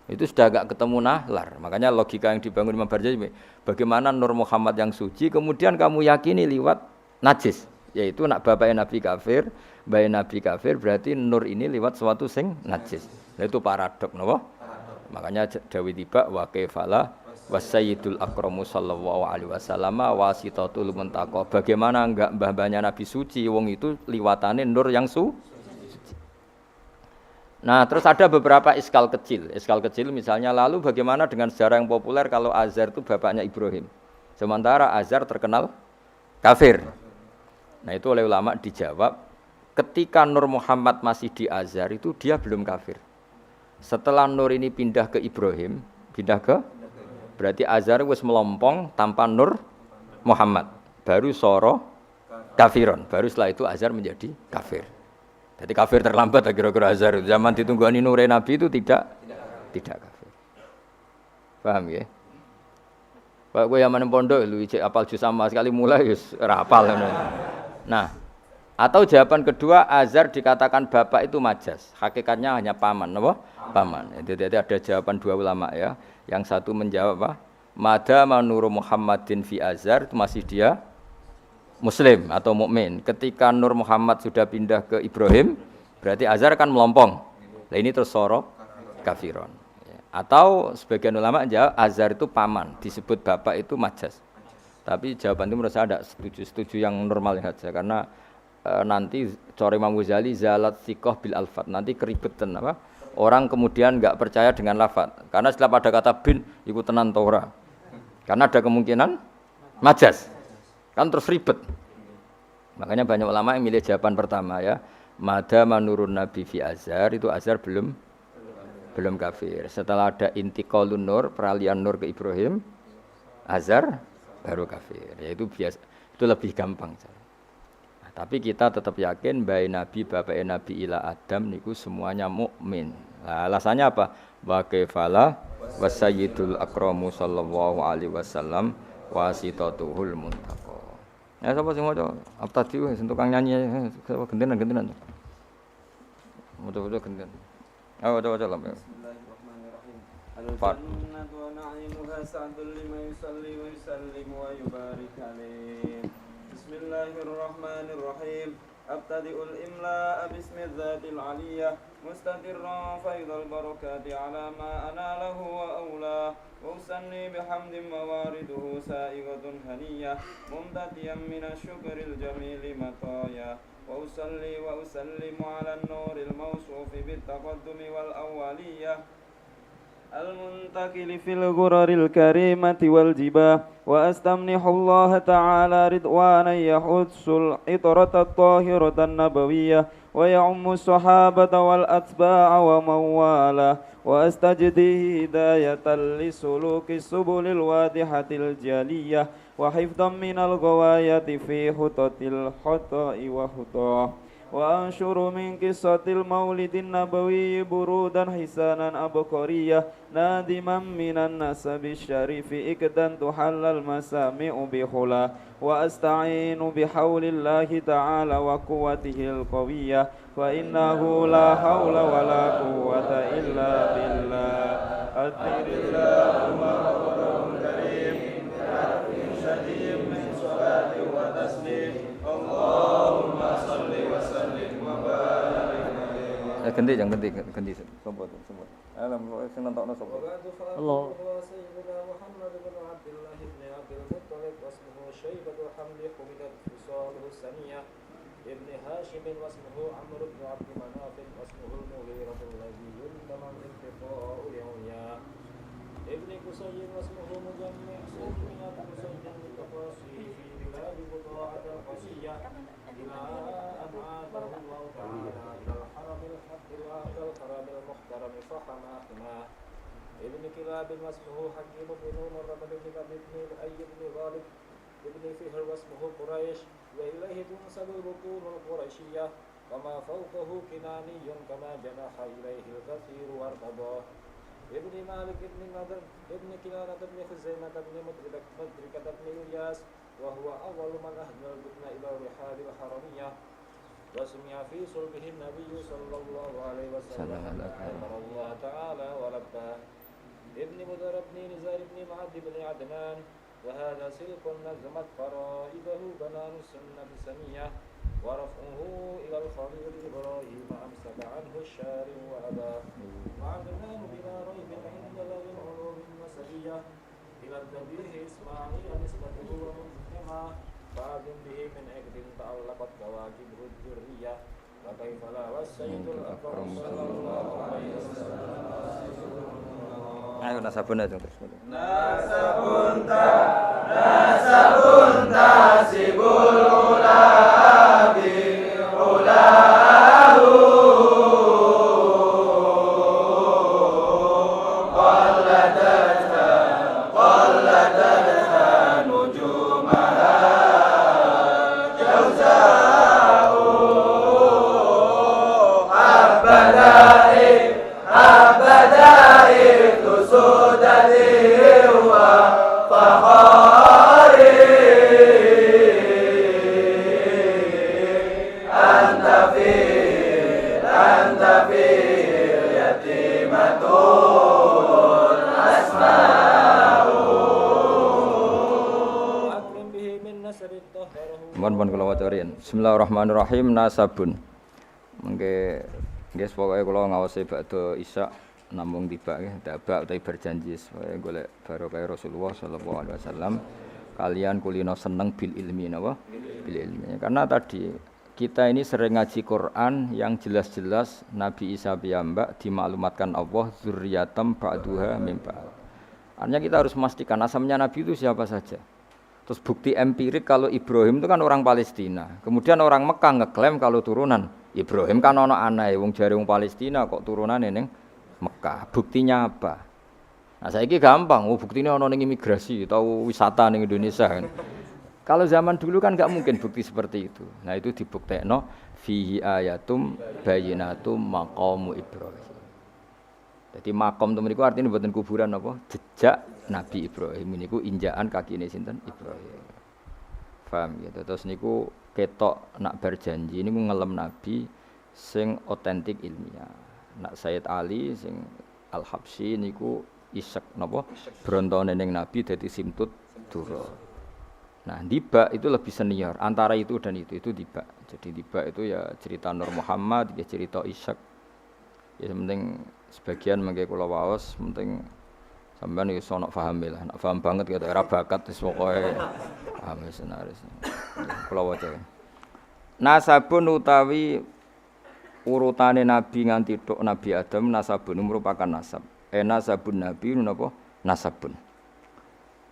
Itu sudah agak ketemu nahlar. Makanya logika yang dibangun Imam Barjani, bagaimana Nur Muhammad yang suci kemudian kamu yakini liwat najis, yaitu nak bapaknya Nabi kafir, bayi Nabi kafir berarti nur ini liwat suatu sing najis. Nah, itu paradok napa? Makanya dawuh tiba wa kaifala wasayyidul akramu sallallahu alaihi wasallam wasitatul muntaqo. Bagaimana enggak mbah-mbahnya Nabi suci wong itu liwatane nur yang suci. Nah, terus ada beberapa iskal kecil. Iskal kecil misalnya lalu bagaimana dengan sejarah yang populer kalau Azar itu bapaknya Ibrahim. Sementara Azar terkenal kafir. Nah, itu oleh ulama dijawab, ketika Nur Muhammad masih di Azar itu dia belum kafir. Setelah Nur ini pindah ke Ibrahim, berarti Azar wis melompong tanpa Nur Muhammad. Baru soro kafiron. Baru setelah itu Azar menjadi kafir. Jadi kafir terlambat kira-kira Azhar. Zaman ditunggani nure Nabi itu tidak kafir. Paham ya? Kayak kowe yang pondok lu ijek apal juz sama sekali mulai wis ora apal ngono. Nah, atau jawaban kedua azar dikatakan bapak itu majas. Hakikatnya hanya paman, apa? Paman. Jadi ada jawaban dua ulama ya. Yang satu menjawab apa? Mada manuru Muhammadin fi azar itu masih dia muslim atau mukmin. Ketika Nur Muhammad sudah pindah ke Ibrahim, berarti azar kan melompong. Nah ini terus soro kafiron. Atau sebagian ulama jawab azar itu paman, disebut bapak itu majas. Tapi jawaban itu menurut saya ada setuju yang normal saja karena nanti cara Imam Ghazali zalat sikoh bil alfat, nanti keribetan apa? Orang kemudian enggak percaya dengan lafaz. Karena setelah pada kata bin iku tenan Torah. Karena ada kemungkinan majas. Kan terus ribet. Makanya banyak ulama yang milih jawaban pertama ya. Mada manurun nabi fi azhar, itu azhar belum kafir. Setelah ada intiqalun nur, peralihan nur ke Ibrahim, azhar baru kafir. Ya itu biasa, itu lebih gampang. Nah, tapi kita tetap yakin bayi nabi, bapak nabi ila Adam niku semuanya mukmin. Nah, alasannya apa? Wa kaifala wasayyidul akramu sallallahu alaihi wasallam wasitatuhul muntaqa. Ya sapa sing maca? Abtadi wis tukang nyanyi sapa gentenan. Maca-maca genten. Coba lah. Bismillahirrahmanirrahim. Al-jannatu wa na'imuha sa'dun liman yusalli wa yusallim wa yubarik alaih. Bismillahirrahmanirrahim. Abtadi'ul imla'a bismidzatil aliyah mustadirran faidal barakati ala ma analah wa awlah wa usanni bihamdin mawariduhu sa'igatun haniyah mumtadiyan minasyukril jamili mataya wa usalli wa usallimu ala nuril mawsufi bittaqaddumi wal awwaliyah المنتقل في الغرر الكريمة والجباه وأستمنح الله تعالى رضوانا يحث العطرة الطاهرة النبوية ويعم الصحابة والأتباع ومن والاه وأستجدي هداية لسلوك السبل الواضحة الجلية وحفظا من الغواية في خطط الخطأ وخطاه وأنشر من قصة المولد النبوي برودا حسانا أبقرية نادما من النسب الشريف إكدا تحل المسامع بحلا وأستعين بحول الله تعالى وقوته القوية فإنه لا حول ولا قوة إلا بالله أدبر اللهم قدره الكريم بحرف شديد من صلاة وتسليم اللهم صل وسلم وبارك عليه. Ganti sopo. Alam kok sing nentokno sopo. Allah. Sayyidina Muhammad bin Abdullah ibn Abdul Muttalib wasmuhu Syaibatu Hamdi Humidat Fisaluhu Saniyah ibn Hashim wasmuhu Amr ibn Abd Manaf wasmuhu Al-Mughirah alladhi yuntaman intifa'u li'unya ibn Qusayyin wasmuhu Mujammi' Sayyidina Qusayyin bitafasih fi bilad Quta'at al-Qasiyah ila an a'adahu Allah ta'ala ila al-haram al-haqq al-haram al-muhtaram fahama ابن كلاب واسمه حكيم بن عمر بن كلاب بن لؤي بن غالب ابن فهر واسمه قريش وإليه تنسب البطون القريشية وما فوقه كناني كما جنح إليه الكثير وارتضاه ابن مالك ابن نضر ابن كنانة بن خزيمة بن مدركة بن إلياس وهو أول من أهدى البطن إلى الرحال الحرمية وسمع في صلبه النبي صلى الله عليه وسلم أمر الله تعالى ولباه ابن مدر بن نزار بن معد بن عدنان وهذا سلك نظمت فرائده بنان السنة سمية ورفعه إلى الخليل إبراهيم أمسك عنه الشارع وأباه وعدنان بلا ريب عند ذوي العلوم النسبية إلى الذبيح إسماعيل نسبته ومنتهى بعد به من عقد تعلقت كواكبه الذرية وكيف لا والسيد الأكرم صلى الله عليه وسلم. Ayo nasabun aja terus. Nasabun tasibul ula bil ulahu qalladatha nujumaha jawza'u abadai tusudati wa fakhar Mohon kula waca riyen. Bismillahirrahmanirrahim. Nasabun. Mengke nggih pokoke kula ngawasi badhe isya namung tiba nggih, tabak utawi berjanji supaya golek barokah Rasulullah sallallahu alaihi wasallam kalian kulino seneng bil ilmi napa? Bil ilmi. Karena tadi kita ini sering ngaji Quran yang jelas-jelas Nabi Isa piyambak dimaklumatkan Allah zurriyatam ba'duha min ba'd. Artinya kita harus memastikan asalnya Nabi itu siapa saja. Terus bukti empirik kalau Ibrahim itu kan orang Palestina. Kemudian orang Mekah ngeklaim kalau turunan Ibrahim kan ana anae wong jare wong Palestina kok turunane ning Mekah. Buktinya apa? Nah saiki gampang, buktine ana ning imigrasi atau wisata ning Indonesia kan. Kalau zaman dulu kan enggak mungkin bukti seperti itu. Nah itu dibuktekno fihi ayatum bayyinatum maqamu Ibrahim. Jadi makom temen niku artine mboten kuburan apa? Jejak Nabi Ibrahim niku injakan kakine sinten Ibrahim. Paham gitu. Terus niku ketok nak berjanji niku ngelem Nabi sing otentik ilmiah. Nak Sayyid Ali sing Al-Habsyi niku isek napa? Brontone ning Nabi dadi simtut dura. Nah, Diba itu lebih senior antara itu dan itu Diba. Jadi Diba itu ya cerita Nur Muhammad, ya cerita Ishak. Ya penting sebagian mengke kula waos, penting sampean iso ono paham lah. Nek paham banget kaya ora bakat wis pokoke paham senaris. Kula waca. Nasabun utawi urutane nabi nganti tok Nabi Adam nasabun merupakan nasab. Nasabun nabi napa? Nasabun.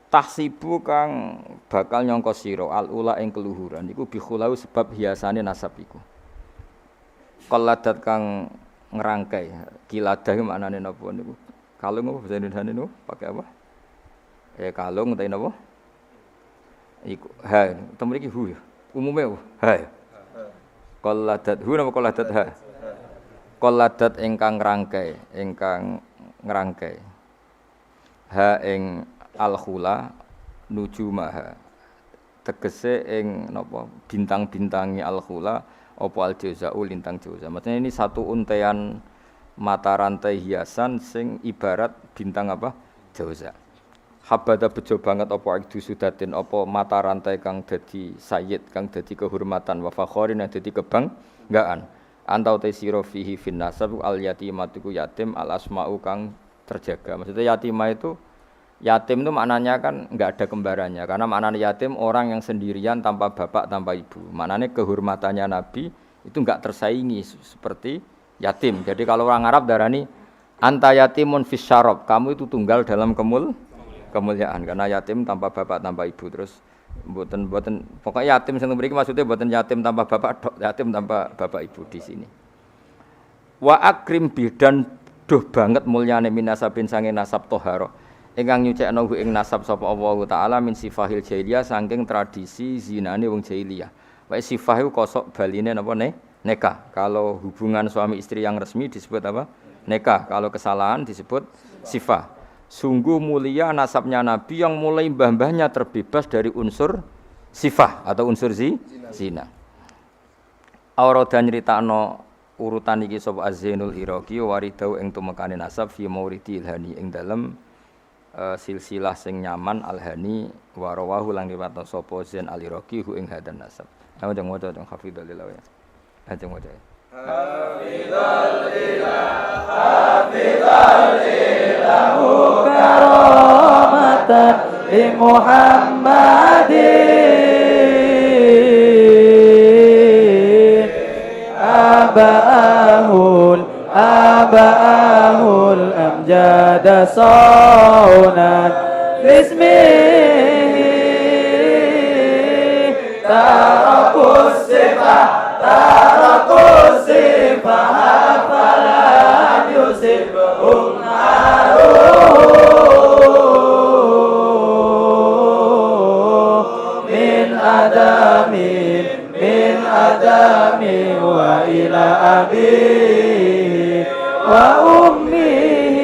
Tahsibu kang bakal nyangka sira al-ula ing keluhuran iku bikhulau sebab hiasane nasab iku. Qalladat kang ngerangkai kiladah maknane napa niku? Kalung apa bahasa Indonesia niku pakai apa? Kalung utawa napa? Iku ha, temen iki hu ya. Umume ha. Qalladat hu napa qalladat ha? Qalladat ingkang ngerangkai. Ha ing al-khula nujumaha tegese ing napa bintang-bintangi al-khula apa al-jauzau lintang jauza. Maksudnya ini satu untean mata rantai hiasan sing ibarat bintang apa? Jauza. Habada bejo banget apa ikdu sudatin apa mata rantai kang dadi sayyid kang dadi kehormatan wa fakhorin dadi kebanggaan. Antau te sira fihi fin nasab al-yatimatu yatim al-asma'u kang terjaga. Maksudnya yatimah itu yatim itu maknanya kan enggak ada kembarannya karena maknanya yatim orang yang sendirian tanpa bapak tanpa ibu. Maknanya kehormatannya Nabi itu enggak tersaingi seperti yatim. Jadi kalau orang Arab darani anta yatimun fis syarab, kamu itu tunggal dalam kemuliaan karena yatim tanpa bapak tanpa ibu. Terus mboten pokoknya yatim sing mriki maksudnya mboten yatim tanpa bapak, yatim tanpa bapak ibu di sini. Wa akrim bidan duh banget mulyane minasabin sange nasab toharo. Ingkang nyucekno ing nasab sapa Allah taala min sifahil jahiliyah saking tradisi zinane wong jahiliyah. Wae sifah iku kosok baline napa nikah. Kalau hubungan suami istri yang resmi disebut apa? Nikah. Kalau kesalahan disebut sifah. Sungguh mulia nasabnya Nabi yang mulai mbah-mbahnya terbebas dari unsur sifah atau unsur zina. Aurada nyritakno urutan iki sapa Az-Zainul Iraqi waridau ing tumekane nasab fi mauridil hani ing dalem silsilah sing nyaman al-hani wa rawahu lan riwayat sapa Zain al-Iraqi hu ing hadan nasab. Ayo jeng waca jeng hafizul lillah. Ajeng waca. Hafizul lillah karamatan li Muhammadin abahul amjada saunan bismihi tarakus sifah hafalan yusibhum min adami wa ila abi wa ummihi.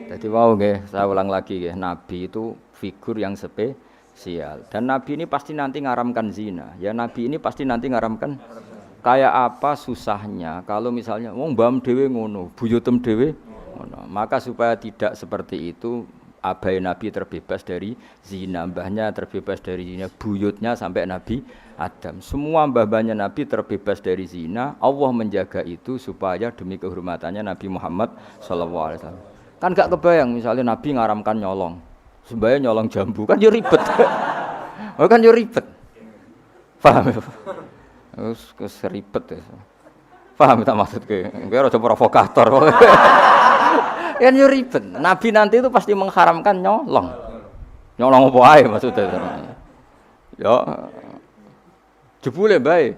Jadi wow nggih, saya ulang lagi nggih, Nabi itu figur yang spesial. Dan Nabi ini pasti nanti ngaramkan zina. Ya Nabi ini pasti nanti ngaramkan. Kayak apa susahnya kalau misalnya wong mbam dhewe ngono, buyutem dhewe ngono. Maka supaya tidak seperti itu, abai Nabi terbebas dari zina, mbahnya terbebas dari zina, buyutnya sampai Nabi Adam. Semua mbah-mbahnya Nabi terbebas dari zina. Allah menjaga itu supaya demi kehormatannya Nabi Muhammad SAW. Kan gak kebayang misalnya Nabi ngaramkan nyolong, sembahyang nyolong jambu, kan yo ribet. Oh kan yo ribet. Paham ya? Wis ribet ya. Paham tak maksudku? Kowe ora provokator. Kan yo ribet. Nabi nanti itu pasti mengharamkan nyolong. Nyolong apa ae maksudnya. Ya jebule bae.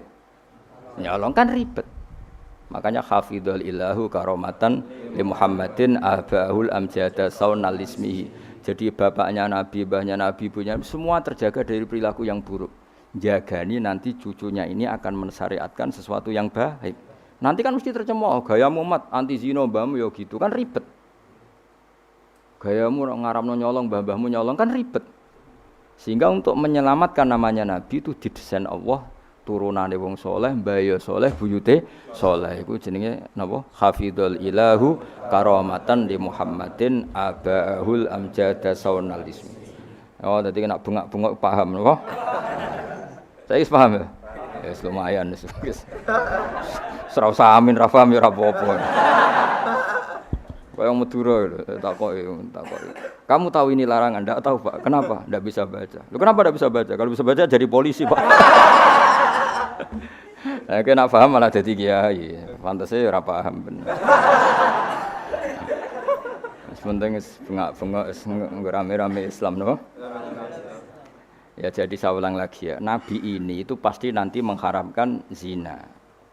Nyolong kan ribet. Makanya hafidhul ilahu karomatan li Muhammadin abahul amjada saunal ismihi. Jadi bapaknya Nabi, mbahnya Nabi, ibunya semua terjaga dari perilaku yang buruk. Jagani nanti cucunya ini akan mensyariatkan sesuatu yang baik. Nanti kan mesti tercemooh, gayamu mat anti zina mbahmu ya gitu kan ribet. Gayamu ngaramno nyolong, mbah-mbahmu nyolong kan ribet. Sehingga untuk menyelamatkan namanya Nabi itu didesain Allah turunane wong soleh, mbaya soleh, buyute soleh. Iku jenenge napa? Hafidhul ilahu karamatan li Muhammadin abahul amjada saunal ismi. Oh, dadi nek bengak-bengok paham napa? Saya paham ya? Ya lumayan wis. Ora usah amin ra paham ya ora apa-apa. Kayak Madura takoki. Kamu tahu ini larangan? Enggak tahu, Pak. Kenapa? Enggak bisa baca. Loh, kenapa enggak bisa baca? Kalau bisa baca jadi polisi, Pak. Nah, kena paham malah jadi kiai. Pantasnya ora paham bener. Sementing bengak-bengok rame-rame Islam no. Ya jadi saya ulang lagi ya. Nabi ini itu pasti nanti mengharamkan zina.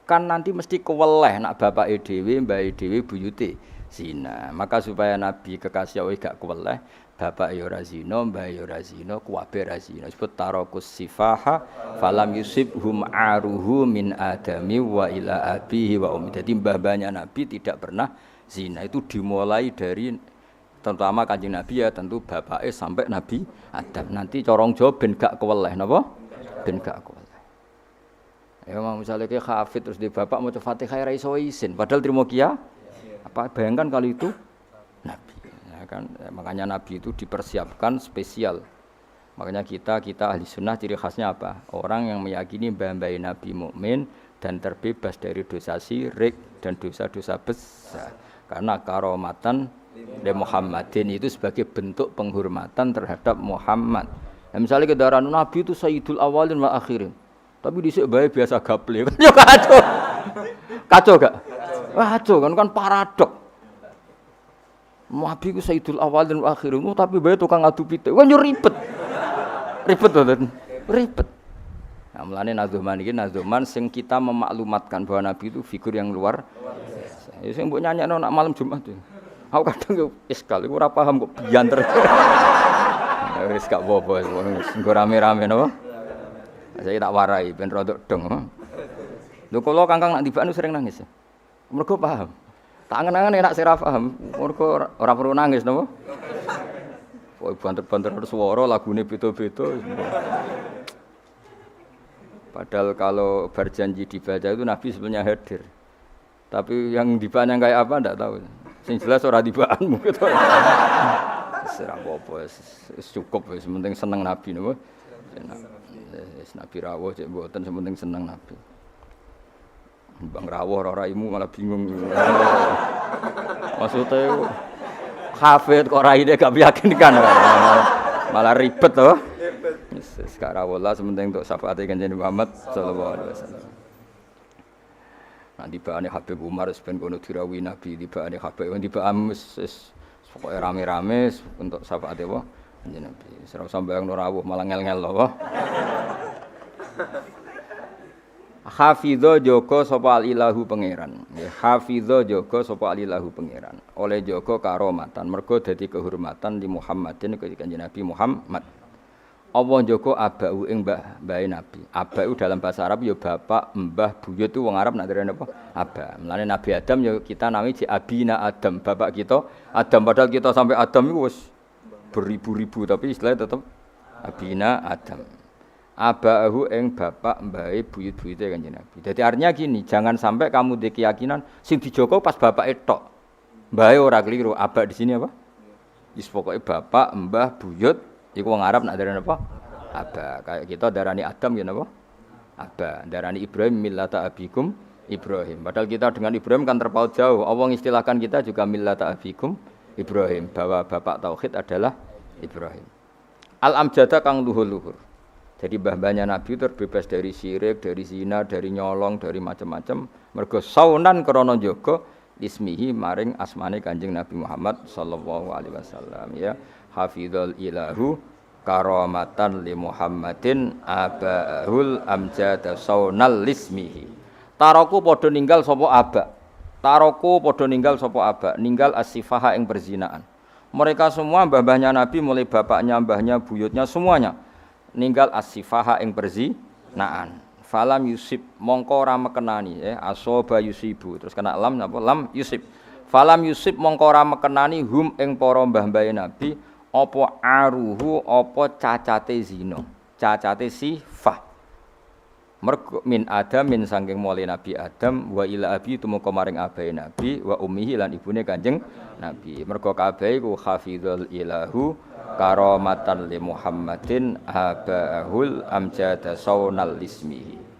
Kan nanti mesti keweleh nak bapake dhewe, mbake dhewe buyute zina. Maka supaya Nabi kekasih Allah gak keweleh, bapak ya ora zina, mbah ya ora zina, kuwabe ora zina. Disebut tarakus sifaha falam yusibhum aruhu min adami wa ila abihi wa ummi. Jadi mbah-mbahnya Nabi tidak pernah zina. Itu dimulai dari terutama Kanjeng Nabi ya tentu bapake sampai Nabi Adam. Nanti corong Jawa ben gak keweleh napa? Ben gak keweleh. Ya misalnya kayak hafid terus di bapak mau Fatihah ra iso isin padahal trimo kia. Apa bayangkan kali itu Nabi. Kan makanya Nabi itu dipersiapkan spesial. Makanya kita ahli sunnah ciri khasnya apa? Orang yang meyakini mbah-mbah Nabi mukmin dan terbebas dari dosa syirik dan dosa-dosa besar. Karena karomatan de Muhammadin itu sebagai bentuk penghormatan terhadap Muhammad. Nah, misalnya kendaraan Nabi itu sayyidul awalin wa akhirin. Tapi dhisik bae biasa gaple. Yo kacau. Kacau gak? Kacau kan paradok. Nabi ku sayyidul awalin wa akhirin, tapi bae tukang adu pitik. Kan yo ribet. Ribet to, ribet. Nah, mulane nazuman iki nazuman sing kita memaklumatkan bahwa Nabi itu figur yang luar biasa. Ya sing mbok nyanyekno nak malam Jumat itu. Aku kadang yo iskal, iku ora paham kok bianter. Wis gak apa-apa, nggo rame-rame napa? Saya tak warai ben rodok dong. Lho kula Kangkang nak tibaan sering nangis. Mergo paham. Tak angen-angen enak sira paham. Mergo ora perlu nangis napa? Kok banter-banter swara lagune beda-beda. Padahal kalau berjanji dibaca itu Nabi sebenarnya hadir. Tapi yang dibaan yang kayak apa ndak tahu. Sing jelas ora dibaanmu gitu. Ora apa-apa, cukup wis penting seneng Nabi napa. Nabi rawuh cek mboten sementing seneng Nabi. Bang rawuh ora raimu malah bingung. Maksudnya hafid kok raine gak meyakinkan. Malah ribet to. Wis rawuh lah sementing untuk syafaate Kanjeng Muhammad sallallahu alaihi wasallam. Nanti baane Habib Umar ben kono dirawi Nabi, tibane Habib tibaan wis pokoke rame-rame untuk syafaate apa? Kanjeng Nabi. Ora usah bayangno rawuh malah ngel-ngel lho. Hafidho jaga sapa ilahu pangeran. Nggih, hafidho jaga sapa ilahu pangeran. Oleh jaga karomatan, mergo dadi kehormatan di Muhammadin Kanjeng Nabi Muhammad. Allah jaga abau ing mbah Nabi. Abau dalam bahasa Arab ya bapak, mbah, buyut itu wong Arab nak derene apa? Aba. Mulane Nabi Adam ya kita nami di abina Adam, bapak kita Adam padahal kita sampai Adam itu wis beribu-ribu tapi istilahnya tetap abina Adam. Abahu ing bapak mbahe buyut-buyute Kanjeng Nabi. Jadi artinya gini, jangan sampai kamu di keyakinan sing dijogo pas bapak tok. Mbahe ora keliru, abak di sini apa? Wis pokoke bapak, mbah, buyut iku wong Arab nak darani apa? Aba. Kayak kita darani Adam ya napa? Aba. Darani Ibrahim millata abikum Ibrahim. Padahal kita dengan Ibrahim kan terpaut jauh. Allah istilahkan kita juga millata abikum Ibrahim, bahwa bapak tauhid adalah Ibrahim. Al-amjada kang luhur-luhur. Jadi mbah-mbahnya Nabi terbebas dari syirik, dari zina, dari nyolong, dari macam-macam. Mergo saunan krana njaga ismihi maring asmane Kanjeng Nabi Muhammad sallallahu alaihi wasallam ya. Hafizul ilahu karamatan li Muhammadin abahul amjada saunal lismihi. Taroku padha ninggal sapa aba. Taroku padha ninggal sapa aba, ninggal as-sifaha ing perzinaan. Mereka semua mbah-mbahnya Nabi mulai bapaknya, mbahnya, buyutnya semuanya ninggal as-sifaha ing perzinaan. Falam yusib mongko ora mekenani asoba yusibu terus kena lam napa lam yusib. Falam yusib mongko ora mekenani hum ing para mbah-mbahe Nabi apa aruhu apa cacate zina, cacate sifah. Mergo min Adamin saking mulai Nabi Adam wa ila abi tumeka maring abahe Nabi wa ummihi lan ibune Kanjeng Nabi. Mergo kabeh iku hafizul ilahu karamatan li Muhammadin abahul amjada saunal ismihi.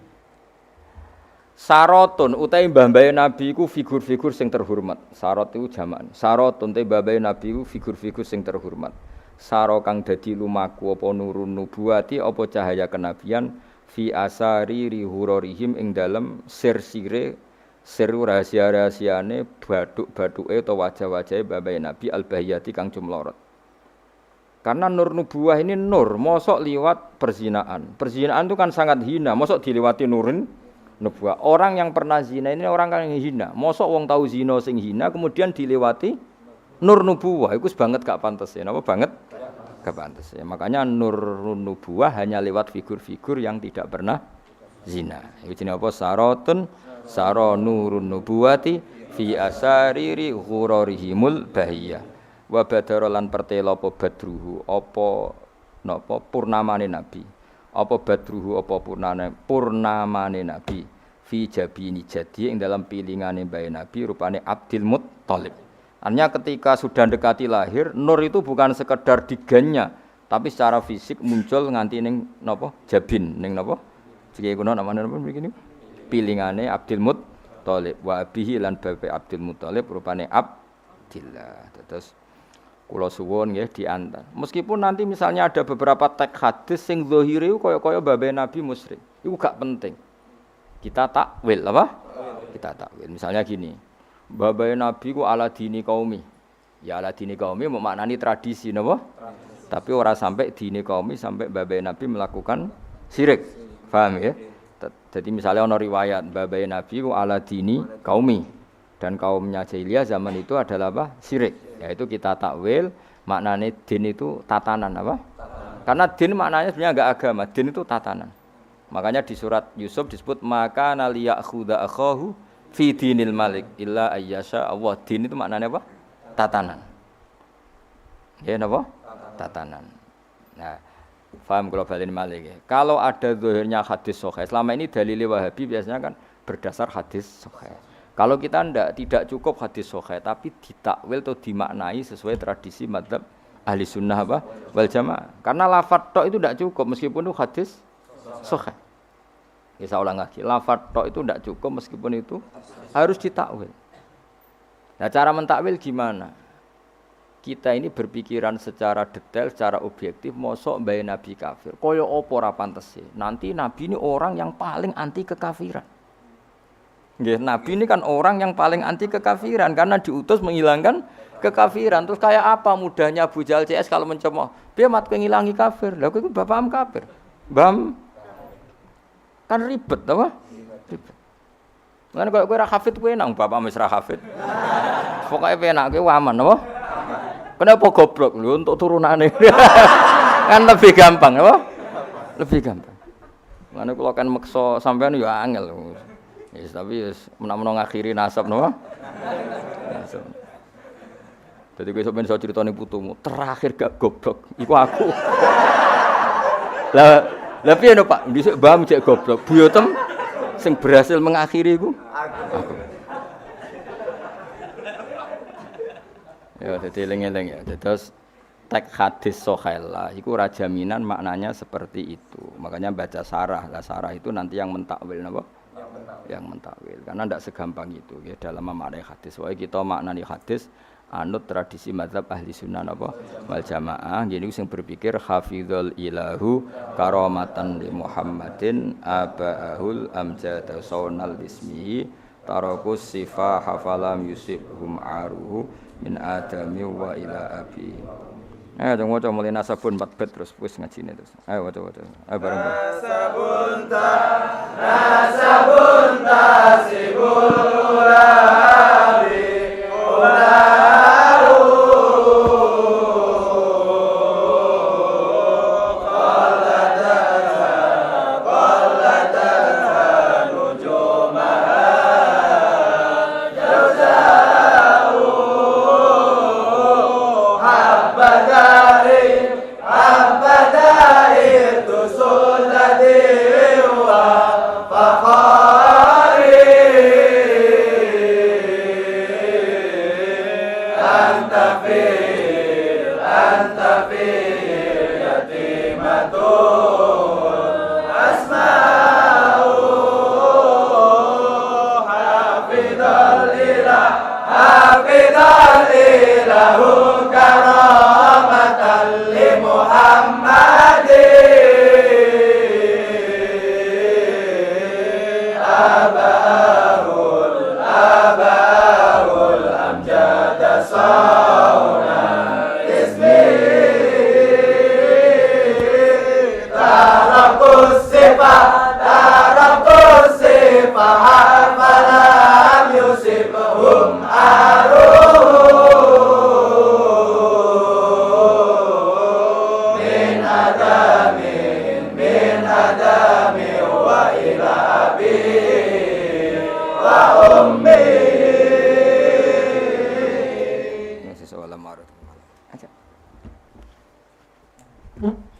Sarotun utahe mbah-mbahe Nabi iku figur-figur sing terhormat. Sarot iku jamak. Sarotun te mbah-mbahe Nabi iku figur-figur sing terhormat. Saro kang dadi lumaku apa nurun nubuwati apa cahaya kenabian fi asari rihurorihim ing dalem sir-sire sir rahasia-rahasiane baduk-baduke utawa wajah-wajahe mbah-mbahe Nabi al-bahiyati kang jumlorot. Karena nur nubuwah ini nur, mosok liwat perzinaan. Perzinaan itu kan sangat hina, mosok dilewati nurin nubuwah. Orang yang pernah zina ini orang yang hina. Mosok wong tahu zina sing hina kemudian dilewati nur nubuwah. Iku banget gak pantes ya. Napa banget? Gak pantes ya. Makanya nur nubuwah hanya lewat figur-figur yang tidak pernah zina. Iku jenenge apa? Sarotun saro nurun nubuwati fi asariri ghurarihimul bahiyah. Wa badara lan pertela apa badruhu apa napa purnamane nabi apa badruhu apa purnamane nabi fi jabini jadi ing dalam pilingane bae nabi rupane Abdul Muttalib. Artinya ketika sudah dekati lahir nur itu bukan sekedar digannya tapi secara fisik muncul nganti ning napa jabin ning napa iki kuno namane napa begini pilingane Abdul Muttalib wa abihi lan bapak Abdul Muttalib rupane Abdillah. Terus kula suwun nggih diantar. Meskipun nanti misalnya ada beberapa teks hadis sing zahire kaya-kaya babe Nabi musyrik. Iku gak penting. Kita takwil apa? Kita takwil. Misalnya gini. Babe Nabi ku ala dini qaumi. Ya ala dini qaumi maknani tradisi napa? Tapi ora sampai dini qaumi sampai babe Nabi melakukan syirik. Paham ya? Jadi misalnya ana riwayat babe Nabi ku ala dini qaumi. Dan kaumnya jahiliyah zaman itu adalah apa? Syirik. Yaitu kita takwil maknanya din itu tatanan apa? Tatanan. Karena din maknanya sebenarnya enggak agama, din itu tatanan. Makanya di surat Yusuf disebut maka naliyakhudha akhahu fi dinil malik illa ayyasha Allah. Din itu maknanya apa? Tatanan. Ya napa? Tatanan. Nah, paham kalau balen malik ya. Kalau ada zahirnya hadis sahih, selama ini dalil Wahabi biasanya kan berdasar hadis sahih. Kalau kita tidak cukup hadis sahih tapi ditakwil atau dimaknai sesuai tradisi madzhab ahli sunnah apa? Wal jamaah. Karena lafadz tok itu tidak cukup meskipun itu hadis sahih. Ya saya ulang lagi, lafadz tok itu tidak cukup meskipun itu harus ditakwil. Nah, cara mentakwil gimana? Kita ini berpikiran secara detail, secara objektif, mosok mbae nabi kafir. Kaya apa ora pantese? Nanti nabi ini orang yang paling anti kekafiran. Nggih, nabi ini kan orang yang paling anti kekafiran karena diutus menghilangkan kekafiran. Terus kayak apa mudahnya Abu Jahal CS kalau mencemooh? Dia mat ngilangi kafir. Lah iku bapakam kafir. Bam kan ribet apa? Ribet. Lan kowe ora hafid kowe nang bapak wis ra hafid. Pokoke penak kowe aman apa? Kenapa goblok lho untuk turunane? Kan lebih gampang apa? Lebih gampang. Mane kula kan meksa sampean ya angel. Yes, tapi menawa ngakhiri nasab napa? Nasab. Dadi kowe sampeyan iso critane putumu, terakhir gak goblok iku aku. Lah piye no Pak? Dhisik mbah cek goblok. Buyotem sing berhasil mengakhiri iku aku. Ya dadi eling-eling ya. Terus tek hadis sohela iku ora jaminan maknanya seperti itu. Makanya baca sarah. Lah sarah itu nanti yang mentakwil napa? Yang mentakwil. Karena ndak segampang itu ya dalam memaknai hadis. Wae kita maknani hadis anut tradisi mazhab ahli sunnah napa? Wal jamaah. Jadi sing berpikir hafizul ilahu karamatan li Muhammadin abaahul amjad saunal bismihi tarakus sifah hafalam yusibhum aruhu min adami wa ila abi. Ayo waca mulai nasabun 4 bet terus wis ngajine terus. Ayo waca. Ayo bareng. Nasabun tasibul ulabi Hmm?